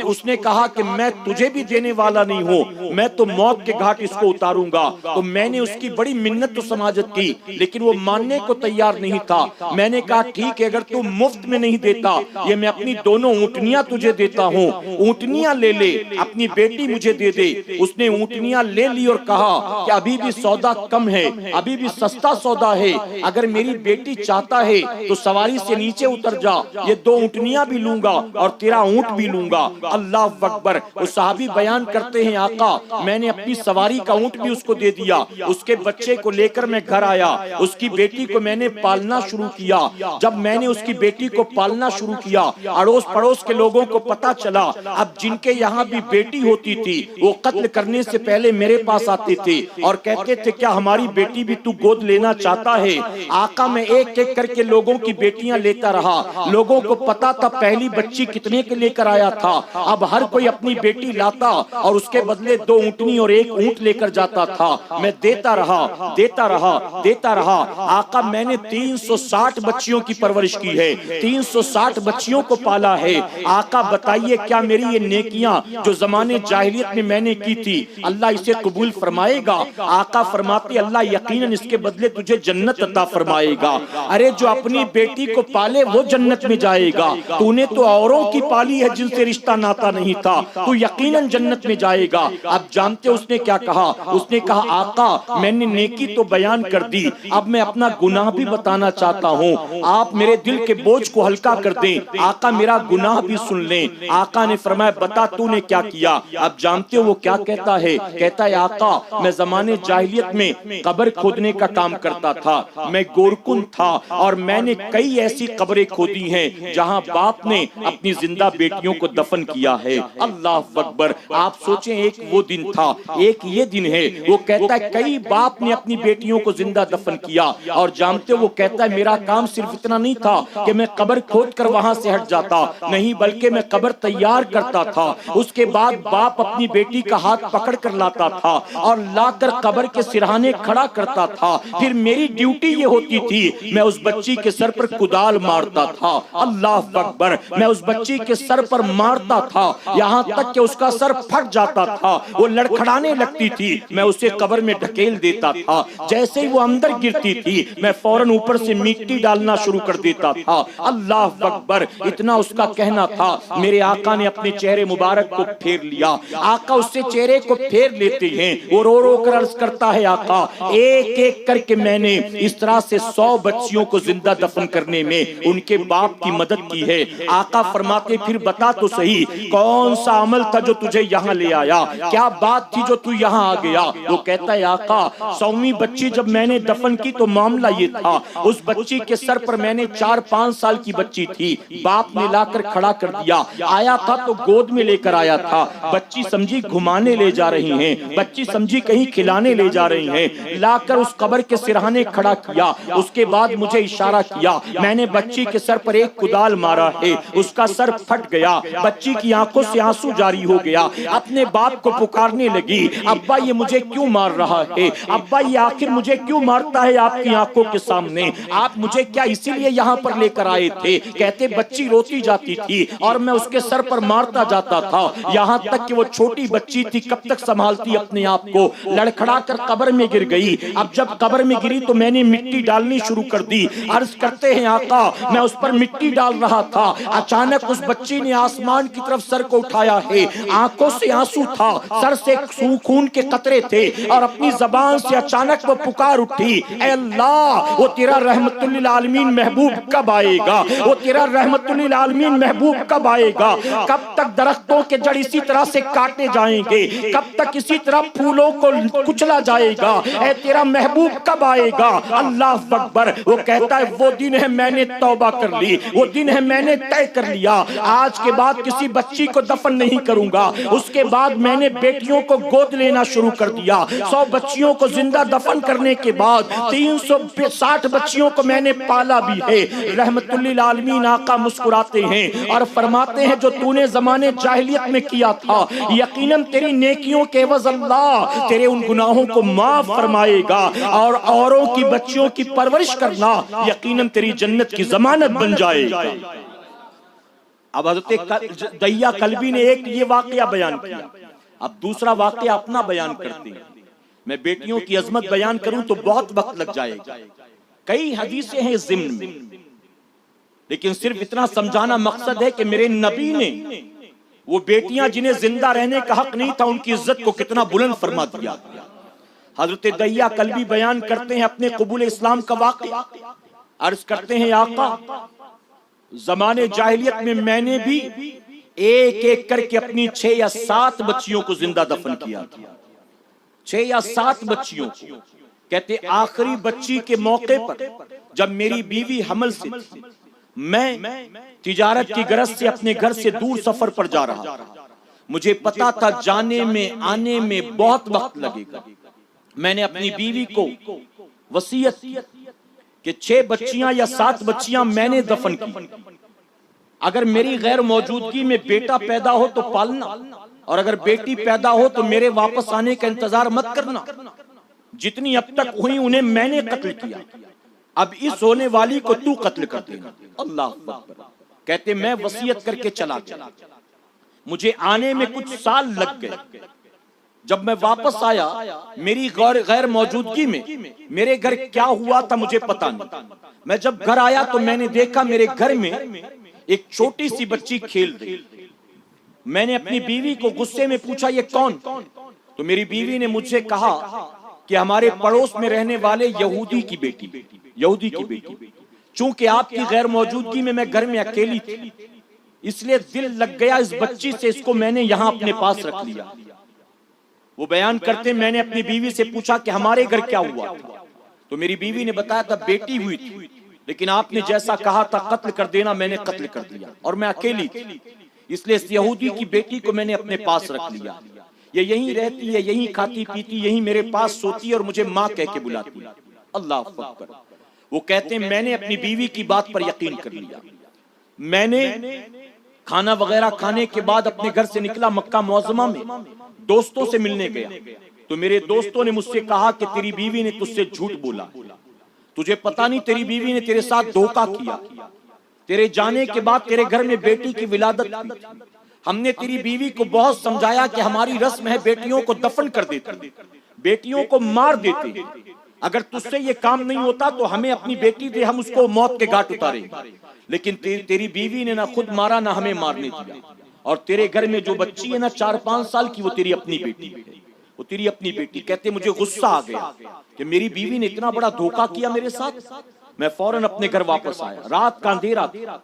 اس نے کہا کہ میں تجھے بھی دینے والا نہیں ہوں، میں تو موت کے گھاٹ اس کو اتاروں گا۔ تو میں نے اس کی بڑی منت و سماجت کی، لیکن وہ ماننے کو تیار نہیں تھا۔ میں نے کہا ٹھیک ہے، اگر تو مفت میں نہیں دیتا، یہ میں اپنی دونوں اونٹنیاں تجھے دیتا ہوں، اونٹنیاں لے لے، اپنی بیٹی مجھے دے دے۔ اس نے اونٹنیاں لے لی اور کہا کہ ابھی بھی سودا کم ہے، ابھی بھی سستا سودا ہے، اگر میری بیٹی چاہتا ہے تو سواری سے نیچے اتر جا، یہ 2 اونٹنیاں بھی لوں گا اور تیرا اونٹ بھی لوں گا۔ اللہ اکبر۔ وہ صحابی بیان کرتے ہیں آقا میں نے اپنی سواری کا اونٹ بھی اس کو دے دیا، اس کے بچے کو لے کر میں گھر آیا، اس کی بیٹی کو میں نے پالنا شروع کیا۔ جب میں نے اس کی بیٹی کو پالنا شروع کیا، اڑوس پڑوس کے لوگوں کو پتا چلا، اب جن کے یہاں بھی بیٹی ہوتی تھی وہ قتل کرنے سے پہلے میرے پاس آتے تھے اور کہتے تھے کیا ہماری بیٹی بھی تو گود لینا چاہتا ہے؟ آقا میں ایک ایک کر کے لوگوں کی بیٹیاں لیتا رہا، لوگوں کو پتا تھا پہلی بچی کتنے کے لے کر آیا تھا، اب ہر کوئی اپنی بیٹی لاتا اور اس کے بدلے 2 اونٹنی اور 1 اونٹ لے کر جاتا تھا۔ میں دیتا رہا دیتا رہا دیتا رہا۔ آقا میں نے 360 بچیوں کی پرورش کی ہے، 360 بچیوں کو پالا ہے۔ آقا بتائیے کیا میری یہ نیکیاں جو زمانے جاہلیت میں نے کی تھی اللہ اسے قبول فرمائے گا؟ آقا فرماتے اللہ یقیناً اس کے بدلے تجھے جنت عطا فرمائے گا۔ ارے جو اپنی بیٹی کو پالے وہ جنت میں جائے گا، تو نے تو اوروں کی پالی ہے جن سے رشتہ ناتا نہیں تھا، تو یقیناً جنت میں جائے گا۔ اب جانتے اس نے کیا کہا؟ اس نے کہا آقا میں نے نیکی تو بیان کر دی، اب میں اپنا گناہ بھی بتانا چاہتا ہوں، آپ میرے دل کے بوجھ کو ہلکا کر دیں، آقا میرا گناہ بھی سن لیں۔ آقا نے فرمایا بتا تو نے کیا کیا؟ اب جانتے ہو وہ کیا کہتا ہے؟ کہتا ہے آقا میں زمانے جاہلیت میں قبر کھودنے کا کام کرتا تھا، میں گورکن تھا اور میں نے کئی ایسی قبریں کھودی ہیں جہاں باپ نے اپنی زندہ بیٹیوں کو دفن کیا ہے۔ اللہ اکبر۔ آپ سوچیں ایک وہ دن تھا، ایک یہ دن ہے، وہ کہتا ہے کئی باپ نے اپنی بیٹیوں کو زندہ دفن کیا، اور جانتے وہ کہتا ہے میرا کام صرف اتنا نہیں تھا کہ میں قبر کھود کر وہاں سے ہٹ جاتا، نہیں بلکہ میں قبر تیار کرتا تھا، اس کے بعد باپ اپنی بیٹی کا ہاتھ پکڑ کر لاتا تھا اور لا کر قبر کے سرہانے کھڑا کرتا تھا، پھر میری ڈیوٹی یہ ہوتی تھی میں اس بچی کے سر پر کدال مارتا تھا۔ اللہ اکبر۔ میں اس بچی کے سر پر مارتا تھا یہاں تک کہ اس کا سر پھٹ جاتا تھا، وہ لڑکھڑانے لگتی تھی، میں اسے قبر میں ڈھکیل دیتا تھا، جیسے ہی وہ اندر گرتی تھی میں فوراً اوپر سے مٹی ڈالنا شروع کر دیتا تھا۔ اللہ اکبر۔ اتنا اس کا کہنا تھا، میرے آقا نے اپنے چہرے مبارک کو پھیر لیا، آقا اس سے چہرے کو پھیر لیتے ہیں، وہ رو رو کر عرض کرتا ہے آقا ایک ایک کر کے میں نے اس طرح سے 100 بچیوں کو زندہ دفن کرنے میں ان کے باپ کی مدد کی ہے۔ آقا فرماتے پھر بتا تو صحیح کون سا عمل تھا جو تجھے یہاں لے آیا، کیا بات تھی جو تو یہاں آ گیا؟ وہ کہتا ہے آقا 100ویں بچی جب میں نے دفن کی تو معاملہ یہ تھا، اس بچی کے سر پر میں نے 4-5 سال کی بچی تھی، باپ نے لا کر کھڑا کر دیا، آیا تھا تو گود میں لے کر آیا تھا، بچی سمجھی گھمانے لے جا رہی ہیں، بچی سمجھی کہیں کھلانے لے جا رہی ہیں، لا کر اس قبر کے سرہانے کھڑا کیا، اس کے بعد مجھے اشارہ کیا، میں نے بچی کے سر پر ایک کدال مارا ہے، اس کا سر پھٹ گیا، بچی کی آنکھوں سے آنسو جاری ہو گیا، اپنے باپ کو پکارنے لگی ابا یہ مجھے کیوں مار رہا ہے، ابا یہ آخر مجھے کیوں مارتا ہے آپ کی آنکھوں کے سامنے، آپ مجھے کیا اسی لیے یہاں پر لے کر آئے تھے؟ کہتے بچی روتی جاتی تھی اور میں اس کے سر پر مارتا جاتا تھا، یہاں تک کہ وہ چھوٹی بچی تھی کب تک سنبھالتی اپنے آپ کو، لڑکھڑا کر قبر میں گر گئی، اب جب قبر میں گری تو میں نے مٹی ڈالنی شروع کر دی، عرض کرتے ہیں آقا میں اس پر مٹی ڈال رہا تھا، اچانک اس بچی نے آسمان کی طرف سر کو اٹھایا ہے، آنکھوں سے آنسو تھا، سر سے خون کے قطرے تھے، اور اپنی زبان سے اچانک وہ پکار اٹھی اے اللہ وہ تیرا رحمت للعالمین محبوب کب آئے گا، وہ تیرا رحمت للعالمین محبوب کب آئے گا، کب تک درختوں کے جڑ اسی طرح سے کاٹے جائیں گے، کب تک اسی طرح پھولوں کو کچلا جائے گا، اے تیرا محبوب کب آئے گا؟ اللہ اکبر. وہ کہتا ہے وہ دن ہے میں نے توبہ کر لی, وہ دن ہے میں نے طے کر لیا, آج کے بعد کسی بچی کو دفن نہیں کروں گا. اس کے بعد میں نے بیٹیوں کو گود لینا شروع کر دیا. 100 بچیوں کو زندہ دفن کرنے کے بعد 360 بچیوں کو میں نے پالا بھی ہے. رحمت للعالمین آقا مسکراتے ہیں اور فرماتے ہیں جو تو نے زمانے جاہلیت میں کیا تھا یقیناً تیری نیکیوں کے عوض اللہ تیرے ان گناہوں کو معاف فرمائے گا, اور اوروں کی بچیوں کی پرورش کرنا یقیناً تیری جنت کی ضمانت بن جائے گا. اب حضرت دہیا کلبی نے ایک یہ واقعہ بیان کیا, اب دوسرا واقعہ اپنا بیان کرتے ہیں. میں بیٹیوں کی عظمت بیان کروں تو بہت وقت لگ جائے گا, کئی حدیثیں ہیں ضمن میں, لیکن صرف اتنا سمجھانا مقصد ہے کہ میرے نبی نے وہ بیٹیاں جنہیں زندہ رہنے کا حق نہیں تھا ان کی عزت کو کتنا بلند فرما دیا. حضرت دہیا کلبی بیان کرتے ہیں اپنے قبول اسلام کا واقعہ, عرض کرتے ہیں آقا زمانے جاہلیت میں نے بھی ایک ایک کر کے اپنی 6 یا 7 بچیوں کو زندہ دفن کیا تھا. 6 یا 7 بچیوں کو. کہتے آخری بچی کے موقع پر جب میری بیوی حمل سے تھی, میں تجارت کی غرض سے اپنے گھر سے دور سفر پر جا رہا تھا. مجھے پتا تھا جانے میں آنے میں بہت وقت لگے گا. میں نے اپنی بیوی کو وصیت کی کہ 6 بچیاں یا 7 بچیاں میں نے دفن کی, اگر میری غیر موجودگی میں بیٹا پیدا ہو تو پالنا, اور اگر بیٹی پیدا ہو تو میرے واپس آنے کا انتظار مت کرنا. جتنی اب تک ہوئی انہیں میں نے قتل کیا, اب اس ہونے والی کو تو قتل کر دینا. اللہ اکبر. کہتے میں وصیت کر کے چلا گیا, مجھے آنے میں کچھ سال لگ گئے. جب میں واپس آیا میری غیر موجودگی میں میرے گھر کیا ہوا تھا مجھے پتا نہیں. میں جب گھر آیا تو میں نے دیکھا میرے گھر میں ایک چھوٹی سی بچی کھیل رہی. میں نے اپنی بیوی کو غصے میں پوچھا یہ کون؟ تو میری بیوی نے مجھ سے کہا کہ ہمارے پڑوس میں رہنے والے یہودی کی بیٹی. چونکہ آپ کی غیر موجودگی میں گھر میں اکیلی تھی اس لیے دل لگ گیا اس بچی سے, اس کو میں نے یہاں اپنے پاس رکھ لیا. وہ بیان کرتے میں نے اپنی بیوی سے پوچھا کہ ہمارے گھر کیا ہوا تھا, تو میری بیوی نے بتایا تھا بیٹی ہوئی تھی, لیکن آپ نے جیسا کہا تھا قتل کر دینا میں نے قتل کر دیا, اور میں اکیلی تھی اس لیے اس یہودی کی بیٹی کو میں نے اپنے پاس رکھ لیا. یہ یہیں رہتی ہے, یہیں کھاتی پیتی, یہیں میرے پاس سوتی ہے اور مجھے ماں کہہ کے بلاتی ہے. اللہ اکبر. وہ کہتے ہیں میں نے اپنی بیوی کی بات پر یقین کر لیا. میں نے کھانا وغیرہ کھانے کے بعد اپنے گھر سے نکلا, مکہ معظمہ میں دوستوں سے ملنے گیا. تو میرے دوستوں نے مجھ سے کہا کہ تیری بیوی نے تجھ سے جھوٹ بولا, تجھے پتا نہیں تیری بیوی نے تیرے ساتھ دھوکہ کیا. تیرے جانے کے بعد تیرے گھر میں بیٹی کی ولادت ہوئی. ہم نے تیری بیوی کو بہت سمجھایا کہ ہماری رسم ہے بیٹیوں کو دفن کر دیتے, بیٹیوں کو مار دیتے. اگر تجھ سے یہ کام نہیں ہوتا تو ہمیں اپنی بیٹی دے, ہم اس کو موت کے گھاٹ اتاریں. لیکن تیری بیوی نے نہ خود مارا نہ ہمیں مارنے دیا, اور تیرے گھر میں جو بچی ہے نا 4-5 سال کی, وہ تیری اپنی بیٹی ہے, وہ تیری اپنی بیٹی. کہتے مجھے غصہ آ گیا کہ میری بیوی نے اتنا بڑا دھوکہ کیا میرے ساتھ. میں فوراً اپنے گھر واپس آیا, رات کا اندھیرا تھا.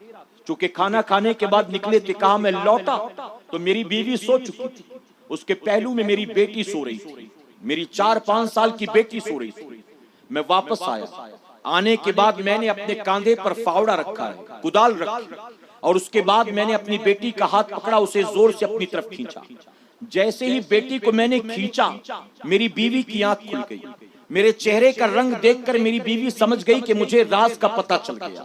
چونکہ کھانا کھانے کے بعد نکلے تھے, کہا میں لوٹا تو میری بیوی سو چکی تھی, اس کے پہلو میں میری بیٹی سو رہی تھی, میری 4-5 سال کی بیٹی سو رہی تھی. میں واپس آیا, آنے کے بعد میں نے اپنے کاندھے پر فاوڑا رکھا ہے, کدال رکھی, اور اس کے بعد میں نے اپنی بیٹی کا ہاتھ پکڑا, اسے زور سے اپنی طرف کھینچا. جیسے ہی بیٹی کو میں نے کھینچا میری بیوی کی آنکھ کھل گئی. میرے چہرے کا رنگ دیکھ کر میری بیوی سمجھ گئی کہ مجھے راز کا پتہ چل گیا.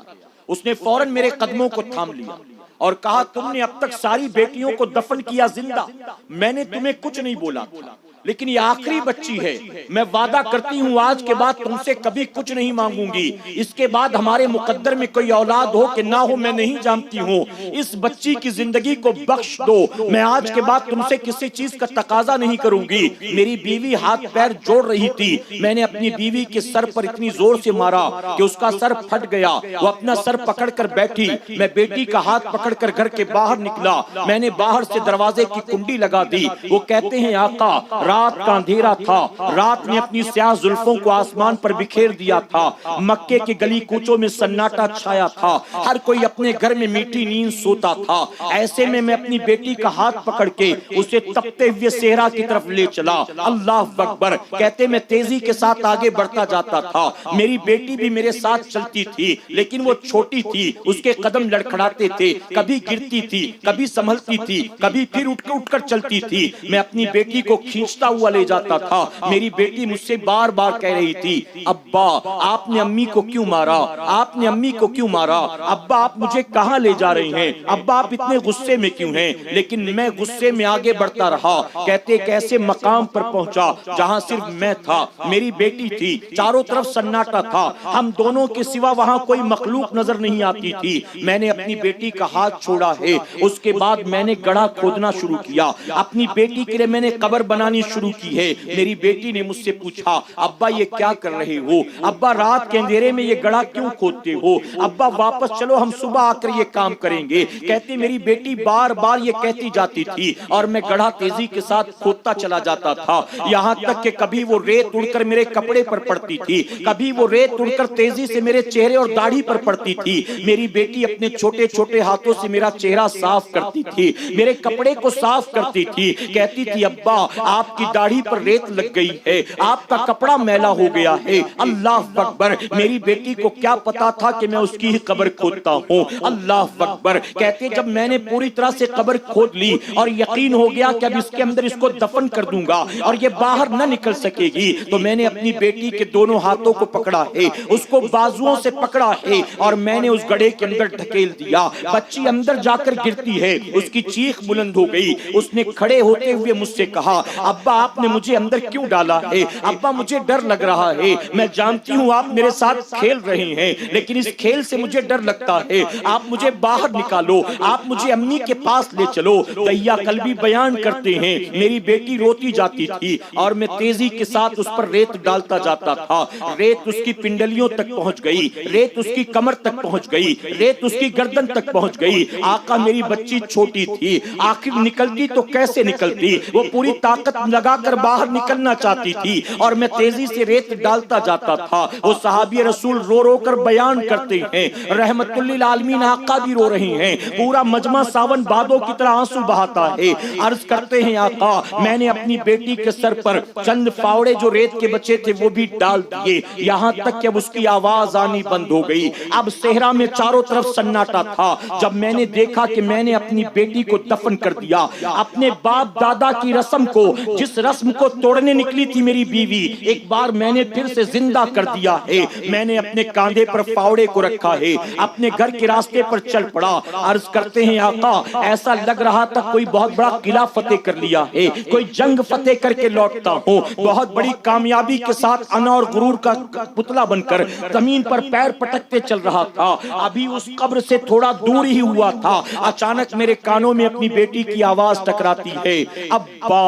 اس نے فوراً میرے قدموں کو تھام لیا اور کہا تم نے اب تک ساری بیٹیوں کو دفن کیا زندہ, میں نے تمہیں کچھ نہیں بولا تھا, لیکن یہ آخری بچی ہے. میں وعدہ کرتی ہوں آج کے بعد تم سے کبھی کچھ نہیں مانگوں گی. اس کے بعد ہمارے مقدر میں کوئی اولاد ہو کہ نہ ہو میں نہیں جانتی ہوں. اس بچی کی زندگی کو بخش دو. میں آج کے بعد تم سے کسی چیز کا تقاضا نہیں کروں گی. میری بیوی ہاتھ پیر جوڑ رہی تھی, میں نے اپنی بیوی کے سر پر اتنی زور سے مارا کہ اس کا سر پھٹ گیا. وہ اپنا سر پکڑ کر بیٹھی. میں بیٹی کا ہاتھ پکڑ کر گھر کے باہر نکلا. میں نے باہر سے دروازے کی کنڈی لگا دی. وہ کہتے ہیں آقا رات کا اندھیرا تھا، رات نے اپنی سیاہ زلفوں کو آسمان پر بکھیر دیا تھا، مکے کے گلی کوچوں میں سناٹا چھایا تھا، ہر کوئی اپنے گھر میں میٹھی نیند سوتا تھا۔ ایسے میں اپنی بیٹی کا ہاتھ پکڑ کے اسے تپتے ہوئے صحرا کی طرف لے چلا۔ اللہ اکبر، کہتے میں تیزی کے ساتھ آگے بڑھتا جاتا تھا، میری بیٹی بھی میرے ساتھ چلتی تھی، لیکن وہ چھوٹی تھی، اس کے قدم لڑکھڑاتے تھے، کبھی گرتی تھی، کبھی سنبھلتی تھی، کبھی پھر اٹھ کر چلتی تھی۔ میں اپنی بیٹی کو کھینچتا ہوا لے جاتا تھا۔ میری بیٹی مجھ سے بار بار کہہ رہی تھی، ابا آپ نے امی کو کیوں مارا، آپ نے امی کو کیوں مارا، ابا آپ مجھے کہاں لے جا رہے ہیں، ابا آپ اتنے غصے میں کیوں ہیں؟ لیکن میں غصے میں آگے بڑھتا رہا۔ کہتے کیسے مقام پر پہنچا جہاں صرف میں تھا، میری بیٹی تھی، چاروں طرف سناٹا تھا، ہم دونوں کے سوا وہاں کوئی مخلوق نظر نہیں آتی تھی۔ میں نے اپنی بیٹی کا ہاتھ چھوڑا ہے، اس کے بعد میں نے گڑھا کھودنا شروع کیا، اپنی بیٹی کے لیے میں نے قبر بنانی شروع کی ہے۔ میری بیٹی نے مجھ سے پوچھا، ابا یہ کیا کر رہے ہو، ابا رات کے اندھیرے میں یہ گڑھا کیوں کھودتے ہو، ابا واپس چلو ہم صبح آ کر یہ کام کریں گے۔ کہتی میری بیٹی بار بار یہ کہتی جاتی تھی اور میں گڑھا تیزی کے ساتھ کھودتا چلا جاتا تھا، یہاں تک کہ کبھی وہ ریت اڑ کر میرے کپڑے پر پڑتی تھی، کبھی وہ ریت اڑ کر تیزی سے میرے چہرے اور داڑھی پر پڑتی تھی۔ میری بیٹی اپنے چھوٹے چھوٹے ہاتھوں سے میرا چہرہ صاف کرتی تھی، میرے کپڑے کو صاف کرتی تھی، کہتی تھی ابا آپ کی داڑھی پر ریت لگ گئی ہے، آپ کا کپڑا میلا ہو گیا ہے۔ اللہ اکبر، میری بیٹی کو کیا پتا تھا کہ میں اس کی ہی قبر کھودتا ہوں۔ اللہ اکبر، کہتے جب میں نے پوری طرح سے قبر کھود لی اور یقین ہو گیا کہ اب اس کے اندر اس کو دفن کر دوں گا اور یہ باہر نہ نکل سکے گی، تو میں نے اپنی بیٹی کے دونوں ہاتھوں کو پکڑا ہے، اس کو بازوؤں سے پکڑا ہے اور میں نے اس گڑھے کے اندر ڈھکیل دیا۔ بچی اندر جا کر گرتی ہے، اس کی چیخ بلند ہو گئی، اس نے کھڑے ہوتے ہوئے مجھ سے کہا، ابا آپ نے مجھے اندر کیوں ڈالا ہے، ابا مجھے ڈر لگ رہا ہے، میں جانتی ہوں آپ میرے ساتھ کھیل رہے ہیں لیکن اس کھیل سے مجھے ڈر لگتا ہے، آپ مجھے باہر نکالو، آپ مجھے امی کے پاس لے چلو۔ دیا قلبی بیان کرتے ہیں میری بیٹی روتی جاتی تھی اور میں تیزی کے ساتھ اس پر ریت ڈالتا جاتا تھا، ریت اس کی پنڈلیوں تک پہنچ گئی، ریت اس کی کمر تک پہنچ گئی، ریت اس کی گردن تک پہنچ گئی۔ آقا میری بچی چھوٹی تھی، آخر نکلتی تو کیسے نکلتی، وہ پوری طاقت لگا کر باہر نکلنا چاہتی تھی اور میں تیزی سے ریت ڈالتا جاتا تھا۔ وہ صحابی رسول رو رو کر بیان کرتے ہیں، رحمت للعالمین آقا بھی رو رہے ہیں، پورا مجمع ساون بادوں کی طرح آنسو بہاتا ہے۔ عرض کرتے ہیں آقا میں نے اپنی بیٹی کے سر پر چند فاوڑے جو ریت کے بچے تھے وہ بھی ڈال دیے، یہاں تک کہ اب اس کی آواز آنی بند ہو گئی۔ اب صحرا میں چاروں طرف سناٹا تھا۔ جب میں نے دیکھا کہ میں نے اپنی بیٹی کو دفن کر دیا، اپنے باپ دادا کی رسم کو، جس رسم کو توڑنے نکلی تھی میری بیوی، ایک بار میں نے پھر سے زندہ کر دیا ہے۔ میں نے اپنے کاندھے پر فاوڑے کو رکھا ہے، اپنے گھر کے راستے پر چل پڑا۔ عرض کرتے ہیں آقا ایسا لگ رہا تھا کوئی بہت بڑا قلعہ فتح کر لیا ہے، کوئی جنگ فتح کر کے لوٹتا ہوں، بہت بڑی کامیابی کے ساتھ انا اور غرور کا پتلا بن کر زمین پر پیر پٹکتے چل رہا تھا۔ ابھی اس قبر سے تھوڑا دور ہی ہوا تھا، اچانک میرے کانوں میں اپنی بیٹی کی آواز ٹکراتی ہے، ابا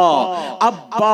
ابا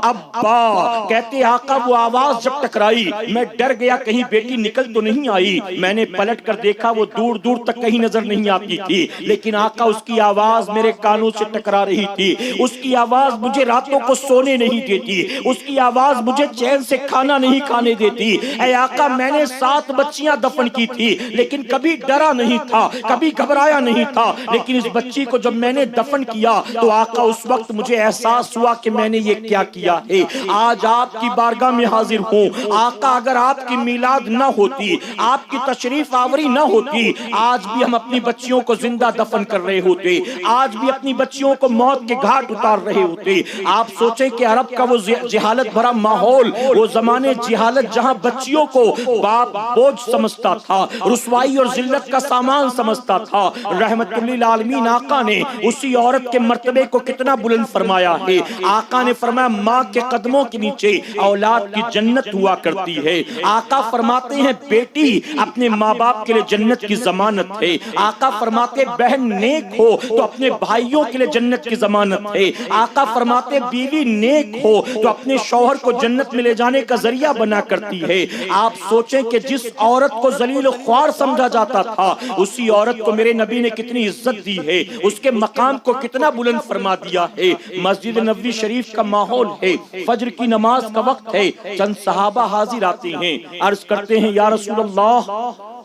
ابا۔ کہتے آقا وہ آواز جب ٹکرائی میں ڈر گیا کہیں بیٹی نکل تو نہیں آئی، میں نے پلٹ کر دیکھا وہ دور دور تک کہیں نظر نہیں آتی تھی، لیکن آقا اس کی آواز میرے کانوں سے ٹکرا رہی تھی، اس کی آواز مجھے راتوں کو سونے نہیں دیتی، اس کی آواز مجھے چین سے کھانا نہیں کھانے دیتی۔ اے آقا میں نے 7 بچیاں دفن کی تھی لیکن کبھی ڈرا نہیں تھا، کبھی گھبرایا نہیں تھا، لیکن اس بچی کو جب میں نے دفن کیا تو آقا اس وقت مجھے احساس ہوا کہ میں نے یہ کیا کیا ہے۔ آج آپ کی بارگاہ میں حاضر ہوں آقا، اگر آپ کی میلاد نہ ہوتی، آپ کی تشریف آوری نہ ہوتی، آج بھی ہم اپنی بچیوں کو زندہ دفن کر رہے ہوتے، آج بھی اپنی بچیوں کو موت کے گھاٹ اتار رہے ہوتے۔ آپ سوچیں کہ عرب کا وہ جہالت بھرا ماحول، وہ زمانے جہالت جہاں بچیوں کو باپ بوجھ سمجھتا تھا، رسوائی اور ذلت کا سامان سمجھتا تھا، رحمت للعالمین آقا نے اسی عورت کے مرتبے کو کتنا بلند فرمایا ہے۔ آقا نے فرمایا ماں کے قدموں کے نیچے اولاد کی جنت ہوا کرتی ہے۔ آقا فرماتے ہیں بیٹی اپنے ماں باپ کے لیے جنت کی ضمانت ہے۔ آقا فرماتے بہن نیک ہو تو اپنے بھائیوں کے لیے جنت کی ضمانت ہے۔ آقا فرماتے بیوی نیک ہو تو اپنے شوہر کو جنت میں لے جانے کا ذریعہ بنا کرتی ہے۔ آپ سوچیں کہ جس عورت کو ذلیل و خوار سمجھا جاتا تھا، اسی عورت کو میرے نبی نے کتنی عزت دی ہے، اس کے مقام کو کتنا بلند فرما دیا ہے۔ مسجد نبوی شریف کا ماحول ہے، فجر کی نماز کا وقت ہے، چند صحابہ حاضر آتے ہیں، عرض کرتے ہیں یا رسول اللہ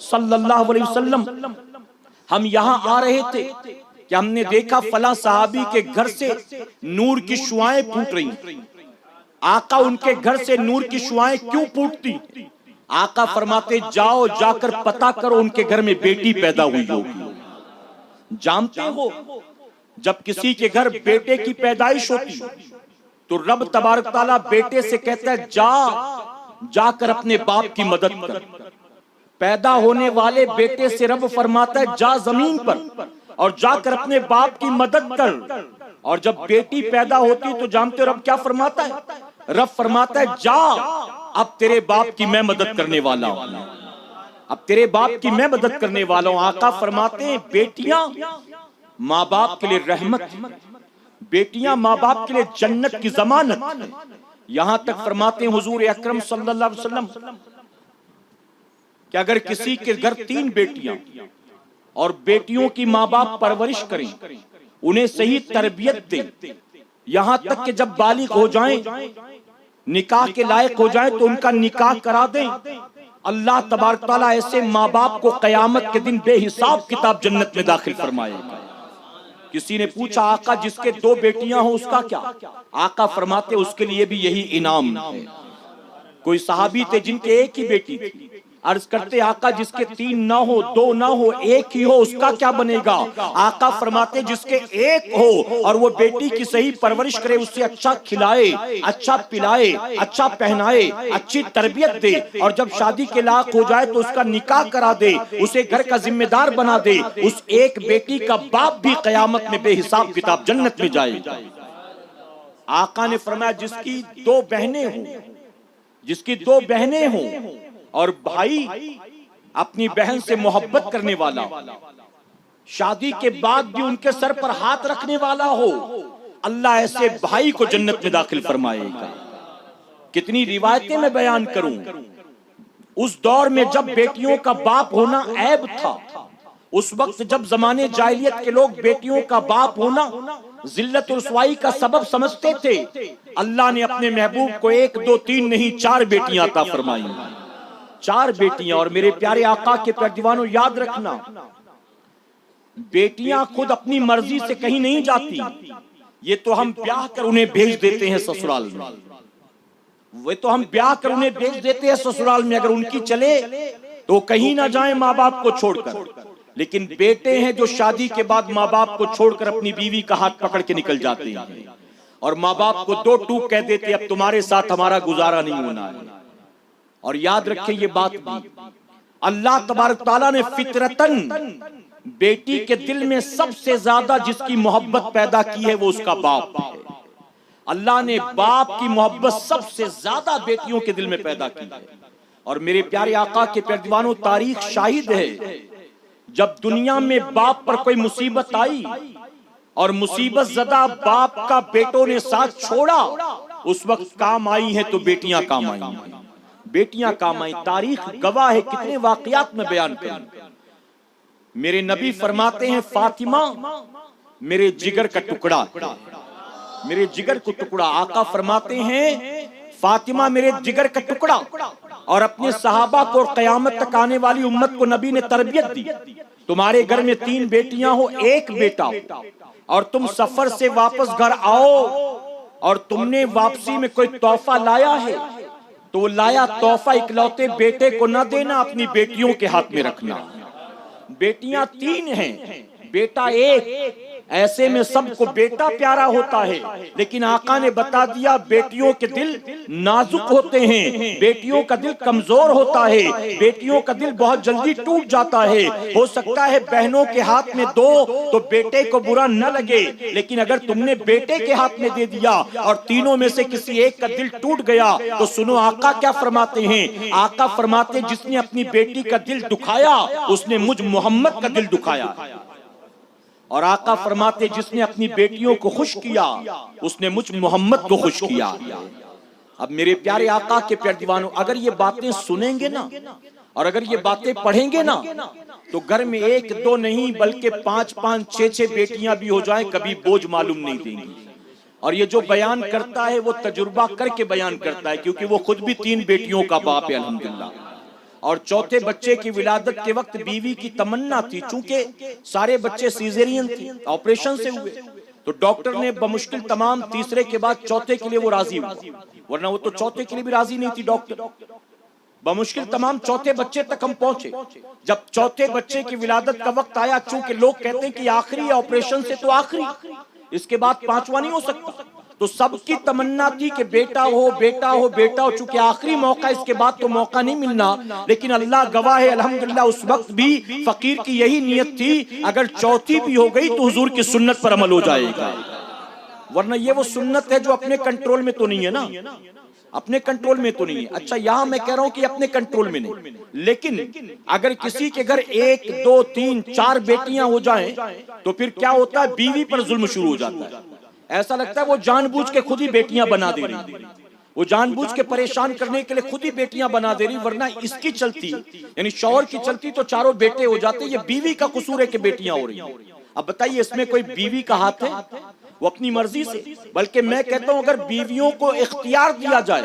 صلی اللہ علیہ وسلم ہم یہاں آ رہے تھے کہ ہم نے دیکھا فلاں صحابی کے گھر سے نور کی شعائیں پھوٹ رہی، آقا ان کے گھر سے نور کی شعائیں کیوں پھوٹتی؟ آقا فرماتے جاؤ جا کر پتہ کرو ان کے گھر میں بیٹی پیدا ہوئی ہوگی۔ جانتے ہو جب کسی کے گھر بیٹے کی پیدائش ہوتی تو رب تبارک تعالیٰ بیٹے سے کہتا ہے جا کر اپنے باپ کی مدد کر۔ پیدا ہونے والے بیٹے سے رب فرماتا ہے جا زمین پر اور جا کر اپنے باپ کی مدد کر۔ اور جب بیٹی پیدا ہوتی تو جانتے ہو رب کیا فرماتا ہے؟ رب فرماتا ہے جا اب تیرے باپ کی میں مدد کرنے والا ہوں، اب تیرے باپ کی میں مدد کرنے والا ہوں۔ آقا فرماتے ہیں بیٹیاں ماں باپ کے لیے رحمت، بیٹیاں ماں باپ کے لیے جنت کی ضمانت۔ یہاں تک فرماتے ہیں حضور اکرم صلی اللہ علیہ وسلم کہ اگر کسی کے گھر 3 بیٹیاں اور بیٹیوں کی ماں باپ پرورش کریں، انہیں صحیح تربیت دیں، یہاں تک کہ جب بالغ ہو جائیں، نکاح کے لائق ہو جائیں تو ان کا نکاح کرا دیں، اللہ تبارک تعالیٰ ایسے ماں باپ کو قیامت کے دن بے حساب کتاب جنت میں داخل فرمائے گا۔ کسی نے پوچھا آقا جس کے 2 بیٹیاں ہوں اس کا کیا؟ آقا فرماتے اس کے لیے بھی یہی انعام ہے۔ کوئی صحابی تھے جن کے ایک ہی بیٹی تھی، عرض کرتے آقا جس کے 3 نہ ہو 2 نہ ہو 1 ہی ہو اس کا کیا بنے گا؟ آقا فرماتے جس کے 1 ہو اور وہ بیٹی کی صحیح پرورش کرے، اسے اچھا کھلائے، اچھا پلائے، اچھا پہنائے، اچھی تربیت دے، اور جب شادی کے لائق ہو جائے تو اس کا نکاح کرا دے، اسے گھر کا ذمہ دار بنا دے، اس ایک بیٹی کا باپ بھی قیامت میں بے حساب کتاب جنت میں جائے گا۔ آقا نے فرمایا جس کی 2 بہنیں ہوں، جس کی 2 بہنیں ہوں اور بھائی اپنی بہن سے محبت کرنے والا، شادی کے بعد بھی ان کے سر پر ہاتھ رکھنے والا ہو، اللہ ایسے بھائی کو جنت میں داخل فرمائے گا۔ کتنی روایتیں میں بیان کروں، اس دور میں جب بیٹیوں کا باپ ہونا عیب تھا، اس وقت جب زمانے جاہلیت کے لوگ بیٹیوں کا باپ ہونا ذلت و رسوائی کا سبب سمجھتے تھے، اللہ نے اپنے محبوب کو 1 2 3 نہیں 4 بیٹیاں عطا فرمائی، 4 بیٹیاں۔ اور میرے پیارے آقا کے پیارے دیوانوں یاد رکھنا، بیٹیاں خود اپنی مرضی سے کہیں نہیں جاتی، یہ تو ہم بیاہ کر انہیں بھیج دیتے ہیں سسرال میں، وہ تو ہم بیاہ کر انہیں بھیج دیتے ہیں سسرال میں، اگر ان کی چلے تو کہیں نہ جائیں ماں باپ کو چھوڑ کر۔ لیکن بیٹے ہیں جو شادی کے بعد ماں باپ کو چھوڑ کر اپنی بیوی کا ہاتھ پکڑ کے نکل جاتے ہیں اور ماں باپ کو 2 ٹوک کہہ دیتے اب تمہارے ساتھ ہمارا گزارا نہیں ہونا ہے۔ اور یاد رکھیں یہ بات بھی، اللہ تبارک تعالیٰ نے فطرتاً بیٹی کے دل میں سب سے زیادہ جس کی محبت پیدا کی ہے وہ اس کا باپ ہے۔ اللہ نے باپ کی محبت سب سے زیادہ بیٹیوں کے دل میں پیدا کی ہے۔ اور میرے پیارے آقا کے پیارے دیوانوں تاریخ شاہد ہے، جب دنیا میں باپ پر کوئی مصیبت آئی اور مصیبت زدہ باپ کا بیٹوں نے ساتھ چھوڑا، اس وقت کام آئی ہیں تو بیٹیاں کام آئی ہیں، بیٹیاں کام آئی۔ تاریخ گواہ ہے، کتنے واقعات میں بیان کروں۔ میرے نبی فرماتے ہیں فاطمہ میرے جگر کا ٹکڑا، میرے جگر کو ٹکڑا۔ آقا فرماتے ہیں فاطمہ میرے جگر کا ٹکڑا، اور اپنے صحابہ کو اور قیامت تک آنے والی امت کو نبی نے تربیت دی، تمہارے گھر میں 3 بیٹیاں ہو 1 بیٹا، اور تم سفر سے واپس گھر آؤ اور تم نے واپسی میں کوئی تحفہ لایا ہے تو وہ لایا تحفہ اکلوتے بیٹے کو نہ دینا، اپنی بیٹیوں کے ہاتھ میں رکھنا۔ بیٹیاں 3 ہیں، بیٹا 1، ایسے میں سب کو بیٹا پیارا ہوتا ہے، لیکن آقا نے بتا دیا بیٹیوں کے دل نازک ہوتے ہیں، بیٹیوں کا دل کمزور ہوتا ہے، بیٹیوں کا دل بہت جلدی ٹوٹ جاتا ہے۔ ہو سکتا ہے بہنوں کے ہاتھ میں دو تو بیٹے کو برا نہ لگے، لیکن اگر تم نے بیٹے کے ہاتھ میں دے دیا اور تینوں میں سے کسی ایک کا دل ٹوٹ گیا تو سنو آقا کیا فرماتے ہیں۔ آقا فرماتے جس نے اپنی بیٹی کا دل دکھایا اس نے مجھ محمد کا دل دکھایا، اور آقا فرماتے جس نے اپنی بیٹیوں کو خوش کیا اس نے مجھ محمد کو خوش کیا۔ اب میرے پیارے آقا کے پیارے دیوانوں، اگر یہ باتیں سنیں گے نا اور اگر یہ باتیں پڑھیں گے نا تو گھر میں 1 2 نہیں بلکہ 5 5 6 6 بیٹیاں بھی ہو جائیں کبھی بوجھ معلوم نہیں دیں گی۔ اور یہ جو بیان کرتا ہے وہ تجربہ کر کے بیان کرتا ہے، کیونکہ وہ خود بھی 3 بیٹیوں کا باپ ہے الحمدللہ، اور چوتھے بچے کی ولادت کے وقت بیوی کی تمنا تھی، چونکہ سارے بچے سیزیرین تھے، آپریشن سے ہوئے، تو ڈاکٹر نے بمشکل تمام تیسرے کے بعد چوتھے کے لیے وہ راضی ہوا، ورنہ وہ تو چوتھے کے لیے بھی راضی نہیں تھی ڈاکٹر۔ بمشکل تمام چوتھے بچے تک ہم پہنچے، جب چوتھے بچے کی ولادت کا وقت آیا، چونکہ لوگ کہتے ہیں کہ آخری آپریشن سے تو آخری، اس کے بعد 5واں نہیں ہو سکتا، تو سب کی تمنا تھی کہ بیٹا ہو بیٹا ہو بیٹا ہو، چونکہ آخری موقع، اس کے بعد تو موقع نہیں ملنا، لیکن اللہ گواہ ہے الحمدللہ اس وقت بھی فقیر کی یہی نیت تھی، اگر چوتھی بھی ہو گئی تو حضور کی سنت پر عمل ہو جائے گا، ورنہ یہ وہ سنت ہے جو اپنے کنٹرول میں تو نہیں ہے نا، اپنے کنٹرول میں تو نہیں ہے۔ اچھا یہاں میں کہہ رہا ہوں کہ اپنے کنٹرول میں نہیں، لیکن اگر کسی کے گھر 1 2 3 4 بیٹیاں ہو جائیں تو پھر کیا ہوتا ہے، بیوی پر ظلم شروع ہو جاتا ہے، ایسا لگتا ہے وہ جان بوجھ کے خود ہی بیٹیاں بنا دے رہی، وہ جان بوجھ کے پریشان کرنے کے لیے خود ہی بیٹیاں بنا دے رہی، ورنہ اس کی چلتی یعنی شوہر کی چلتی تو چاروں بیٹے ہو جاتے، یہ بیوی کا قصور ہے کہ بیٹیاں ہو رہی ہیں۔ اب بتائیے اس میں کوئی بیوی کا ہاتھ ہے؟ وہ اپنی مرضی سے، بلکہ میں کہتا ہوں اگر بیویوں کو اختیار دیا جائے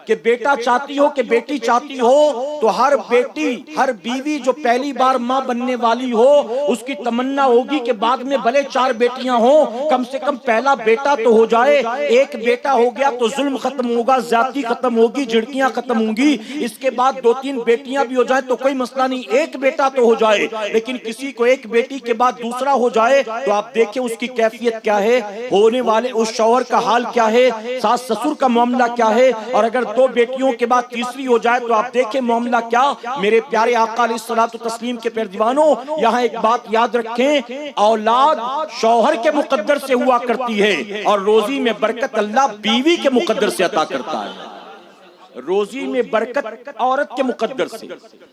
کہ بیٹا چاہتی ہو کہ بیٹی چاہتی ہو، تو ہر بیٹی ہر بیوی جو پہلی بار ماں بننے والی ہو اس کی تمنا ہوگی کہ بعد میں بھلے 4 بیٹیاں ہوں، کم سے کم پہلا بیٹا تو ہو جائے، ایک بیٹا ہو گیا تو ظلم ختم ہوگا، زیادتی ختم ہوگی، جھڑکیاں ختم ہوں گی، اس کے بعد 2 3 بیٹیاں بھی ہو جائیں تو کوئی مسئلہ نہیں، ایک بیٹا تو ہو جائے، لیکن کسی کو ایک بیٹی کے بعد دوسرا ہو جائے تو آپ دیکھیں اس کی کیفیت کیا ہے، ہونے والے اس شوہر کا حال کیا ہے، ساس سسر کا معاملہ کیا ہے، اور اگر 2 بیٹیوں کے بعد تیسری ہو جائے تو آپ دیکھیں معاملہ کیا۔ میرے پیارے آقا علیہ الصلوۃ والتسلیم کے پیارے دیوانوں، یہاں ایک بات یاد رکھیں، اولاد شوہر کے مقدر سے ہوا کرتی ہے، اور روزی میں برکت اللہ بیوی کے مقدر سے عطا کرتا ہے، روزی میں برکت عورت کے مقدر سے،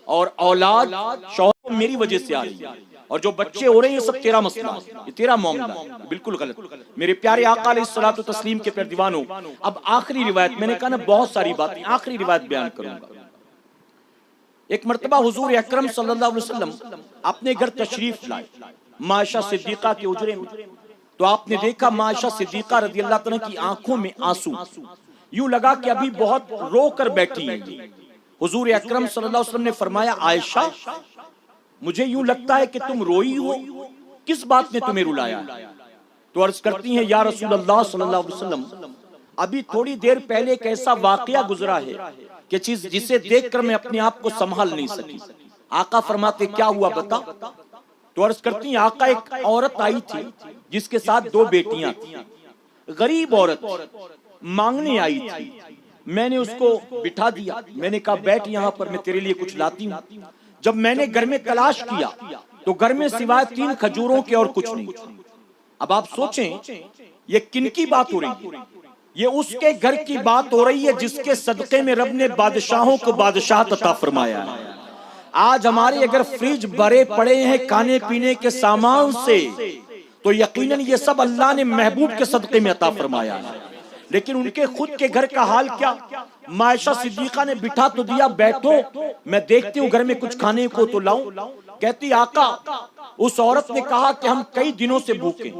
اور اولاد شوہر میری وجہ سے آ رہی ہے، اور جو بچے ہو رہے ہیں یہ سب تیرا مسئلہ ہے، یہ تیرا معاملہ ہے، بالکل غلط۔ میرے پیارے آقا علیہ الصلوۃ والتسلیم کے پیارے دیوانوں، اب آخری روایت، میں نے کہا نا بہت ساری باتیں، آخری روایت بیان کروں گا۔ ایک مرتبہ حضور اکرم صلی اللہ علیہ وسلم اپنے گھر تشریف لائے ماں عائشہ صدیقہ کے حجرے میں، تو آپ نے دیکھا ماں عائشہ صدیقہ رضی اللہ عنہا کی آنکھوں میں آنسو، یوں لگا کہ ابھی بہت رو کر بیٹھی ہیں۔ حضور اکرم صلی اللہ علیہ وسلم نے فرمایا عائشہ مجھے یوں لگتا ہے کہ تم روئی ہو، کس بات نے تمہیں رلایا؟ تو عرض کرتی ہیں یا رسول اللہ صلی اللہ علیہ وسلم ابھی تھوڑی دیر پہلے ایک ایسا واقعہ گزرا ہے کہ چیز جسے دیکھ کر میں اپنے آپ کو سنبھال نہیں سکی۔ آقا فرماتے کیا ہوا بتا؟ تو عرض کرتی ہیں آقا ایک عورت آئی تھی جس کے ساتھ 2 بیٹیاں تھیں، غریب عورت مانگنے آئی تھی، میں نے اس کو بٹھا دیا، میں نے کہا بیٹھ یہاں پر، میں تیرے لیے کچھ لاتی ہوں۔ جب میں نے گھر میں تلاش کیا تو گھر میں سوائے 3 کھجوروں کے اور کچھ نہیں۔ اب آپ سوچیں یہ کن کی بات ہو رہی ہے؟ یہ اس کے گھر کی بات ہو رہی ہے جس کے صدقے میں رب نے بادشاہوں کو بادشاہت عطا فرمایا ہے۔ آج ہمارے اگر فریج بھرے پڑے ہیں کھانے پینے کے سامان سے تو یقیناً یہ سب اللہ نے محبوب کے صدقے میں عطا فرمایا ہے، لیکن ان کے خود کے گھر کا حال کیا؟ ماں عائشہ صدیقہ نے بٹھا تو دیا، بیٹھو میں دیکھتی ہوں گھر میں کچھ کھانے کو تو لاؤں۔ کہتی آقا اس عورت نے کہا کہ ہم کئی دنوں سے بھوکے،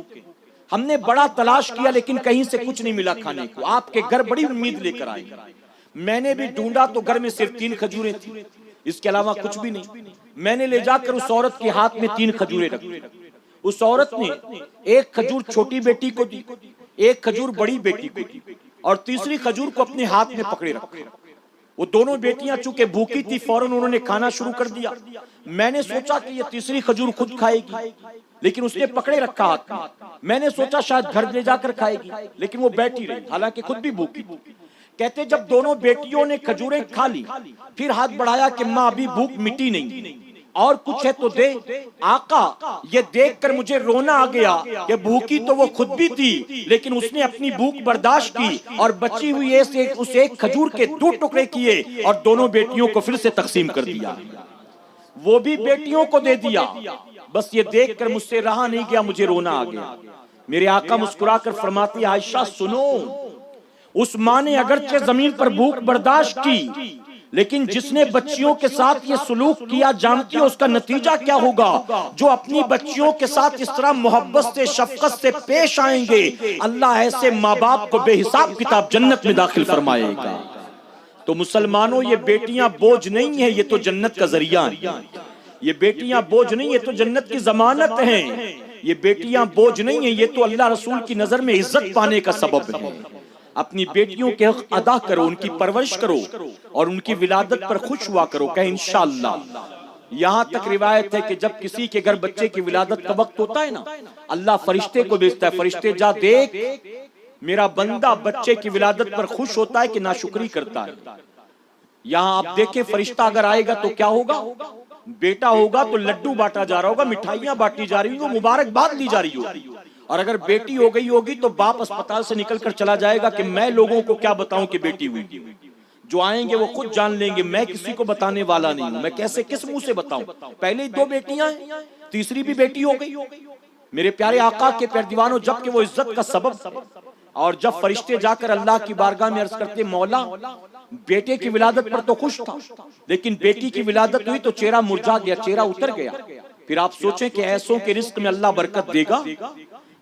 ہم نے بڑا تلاش کیا لیکن کہیں سے کچھ نہیں ملا کھانے کو، آپ کے گھر بڑی امید لے کر آئی، میں نے بھی ڈھونڈا تو گھر میں صرف 3 کھجوریں تھیں، اس کے علاوہ کچھ بھی نہیں۔ میں نے لے جا کر اس عورت کے ہاتھ میں 3 کھجوریں رکھی، اس عورت نے ایک کھجور چھوٹی بیٹی کو دی، ایک کھجور بڑی بیٹی کو دی، اور تیسری کھجور کو اپنے ہاتھ میں پکڑے رکھا۔ وہ دونوں بیٹیاں چونکہ بھوکی تھی فوراً انہوں نے کھانا شروع کر دیا۔ میں نے سوچا کہ یہ تیسری کھجور خود کھائے گی، لیکن اس نے پکڑے رکھا ہاتھ میں۔ میں نے سوچا شاید گھر لے جا کر کھائے گی، لیکن وہ بیٹھی رہی حالانکہ خود بھی بھوکی تھی۔ کہتے جب دونوں بیٹیوں نے کھجوریں کھا لی پھر ہاتھ بڑھایا کہ ماں ابھی بھوک مٹی نہیں، اور کچھ ہے تو دے۔ آقا یہ دیکھ کر مجھے رونا آ گیا کہ بھوکی تو وہ خود بھی تھی لیکن اس نے اپنی بھوک برداشت کی اور بچی ہوئی اس ایک کھجور کے 2 ٹکڑے کیے اور دونوں بیٹیوں کو پھر سے تقسیم کر دیا، وہ بھی بیٹیوں کو دے دیا۔ بس یہ دیکھ کر مجھ سے رہا نہیں گیا، مجھے رونا آ گیا۔ میرے آقا مسکرا کر فرماتی عائشہ سنو، اس ماں نے اگرچہ زمین پر بھوک برداشت کی لیکن جس نے بچیوں کے ساتھ یہ سلوک کیا جانتی ہے اس کا نتیجہ کیا ہوگا؟ جو اپنی بچیوں کے ساتھ اس طرح محبت سے شفقت سے پیش آئیں گے اللہ ایسے ماں باپ کو بے حساب کتاب جنت میں داخل فرمائے گا۔ تو مسلمانوں یہ بیٹیاں بوجھ نہیں ہیں، یہ تو جنت کا ذریعہ ہیں۔ یہ بیٹیاں بوجھ نہیں، یہ تو جنت کی ضمانت ہیں۔ یہ بیٹیاں بوجھ نہیں ہیں، یہ تو اللہ رسول کی نظر میں عزت پانے کا سبب ہے۔ اپنی بیٹیوں کے حق ادا کرو، ان کی پرورش کرو اور ان کی ولادت پر خوش ہوا کرو کہ انشاءاللہ۔ یہاں تک روایت ہے کہ جب کسی کے گھر بچے کی ولادت کا وقت ہوتا ہے نا، اللہ فرشتے کو بھیجتا ہے، فرشتے جا دیکھ میرا بندہ بچے کی ولادت پر خوش ہوتا ہے کہ ناشکری کرتا ہے۔ یہاں آپ دیکھیں فرشتہ اگر آئے گا تو کیا ہوگا؟ بیٹا ہوگا تو لڈو بانٹا جا رہا ہوگا، مٹھائیاں بانٹی جا رہی ہوں، مبارکباد دی جا رہی ہوگی۔ اور اگر بیٹی ہو گئی ہوگی تو باپ اسپتال سے نکل کر چلا جائے گا کہ میں لوگوں کو کیا بتاؤں کہ بیٹی ہوئی۔ جو آئیں گے وہ خود جان لیں گے، میں کسی کو بتانے والا نہیں ہوں، میں کیسے کس منہ سے بتاؤں؟ پہلے 2 بیٹیاں ہیں، تیسری بھی بیٹی ہو گئی۔ میرے پیارے آقا کے پیارے دیوانوں، جب کہ وہ عزت کا سبب، اور جب فرشتے جا کر اللہ کی بارگاہ میں عرض کرتے مولا بیٹے کی ولادت پر تو خوش تھا، لیکن بیٹی کی ولادت ہوئی تو چہرہ مرجھا گیا، چہرہ اتر گیا۔ پھر آپ سوچیں کہ ایسوں کے رزق میں اللہ برکت دے گا،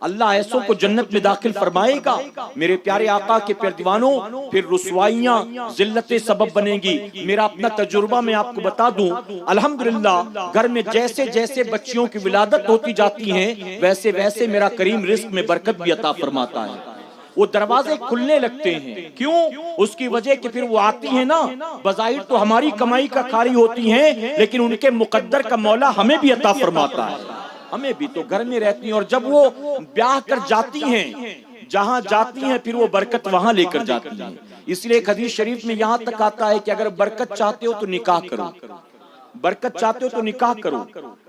اللہ ایسوں کو جنت میں داخل فرمائے گا۔ میرے پیارے آقا کے پیارے دیوانوں، پھر رسوائیاں ذلتیں سبب بنیں گی۔ میرا اپنا تجربہ میں آپ کو بتا دوں، الحمدللہ گھر میں جیسے جیسے بچیوں کی ولادت ہوتی جاتی ہیں ویسے ویسے میرا کریم رزق میں برکت بھی عطا فرماتا ہے۔ وہ دروازے کھلنے لگتے ہیں، کیوں؟ اس کی وجہ کہ پھر وہ آتی ہیں نا، بظاہر تو ہماری کمائی کا کھاری ہوتی ہیں لیکن ان کے مقدر کا مولا ہمیں بھی عطا فرماتا ہے، ہمیں بھی تو گھر میں رہتی ہیں۔ اور جب وہ بیاہ کر جاتی ہیں، جہاں جاتی ہیں پھر وہ برکت وہاں لے کر جاتی ہیں۔ اس لیے ایک حدیث شریف میں یہاں تک آتا ہے کہ اگر برکت چاہتے ہو تو نکاح کرو، برکت چاہتے ہو تو نکاح کرو۔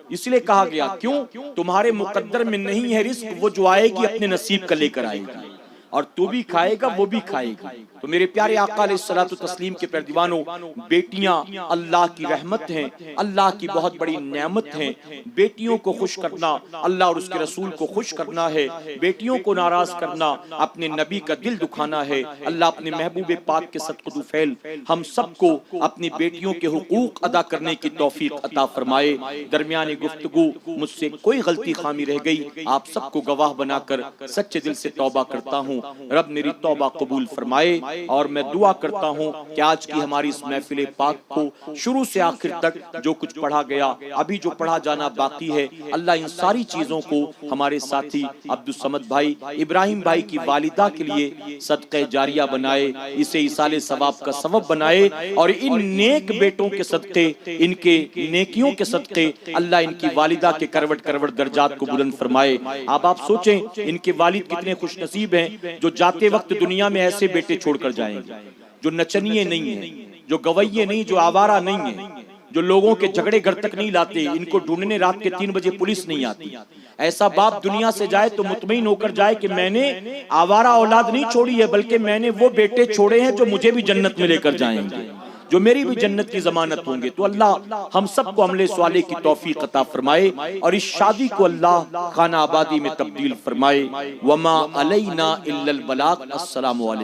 اس لیے کہا گیا کیوں؟ تمہارے مقدر میں نہیں ہے رزق، وہ جو آئے گی اپنے نصیب کا لے کر آئے گی، اور تو بھی کھائے گا وہ بھی کھائے گا۔ تو میرے پیارے آقا علیہ الصلوۃ والتسلیم کے پیارے دیوانوں، بیٹیاں اللہ کی رحمت ہیں، اللہ کی بہت بڑی نعمت ہیں۔ بیٹیوں کو خوش کرنا اللہ اور اس کے رسول کو خوش کرنا ہے، بیٹیوں کو ناراض کرنا اپنے نبی کا دل دکھانا ہے۔ اللہ اپنے محبوب پاک کے صدقہ دوفیل ہم سب کو اپنی بیٹیوں کے حقوق ادا کرنے کی توفیق عطا فرمائے۔ درمیان گفتگو مجھ سے کوئی غلطی خامی رہ گئی، آپ سب کو گواہ بنا کر سچے دل سے توبہ کرتا ہوں، رب میری توبہ قبول فرمائے۔ اور میں دعا کرتا ہوں کہ آج کی ہماری اس محفل پاک کو شروع سے آخر تک جو کچھ پڑھا گیا، ابھی جو پڑھا جانا باقی ہے، اللہ ان ساری چیزوں کو ہمارے ساتھی عبدالصمد بھائی، ابراہیم بھائی کی والدہ کے لیے صدقہ جاریہ بنائے، اسے ایصال ثواب کا سبب بنائے، اور ان نیک بیٹوں کے صدقے، ان کے نیکیوں کے صدقے اللہ ان کی والدہ کے کروٹ کروٹ درجات کو بلند فرمائے۔ اب آپ سوچیں ان کے والد کتنے خوش نصیب ہیں جو جاتے وقت دنیا میں ایسے بیٹے چھوڑ کر جائیں گے، جو نچنیے نہیں ہیں، جو گویے نہیں، جو آوارہ نہیں ہیں، جو لوگوں کے جھگڑے گھر تک نہیں لاتے، ان کو ڈھونڈنے رات کے 3 بجے پولیس نہیں آتی۔ ایسا باپ دنیا سے جائے تو مطمئن ہو کر جائے کہ میں نے آوارہ اولاد نہیں چھوڑی ہے، بلکہ میں نے وہ بیٹے چھوڑے ہیں جو مجھے بھی جنت میں لے کر جائیں گے، جو میری بھی جنت کی ضمانت ہوں گے۔ تو اللہ ہم سب کو عمل صالح کی توفیق عطا فرمائے، اور اس شادی کو اللہ خانہ آبادی میں تبدیل فرمائے۔ وما علینا الا البلاغ۔ السلام علیکم۔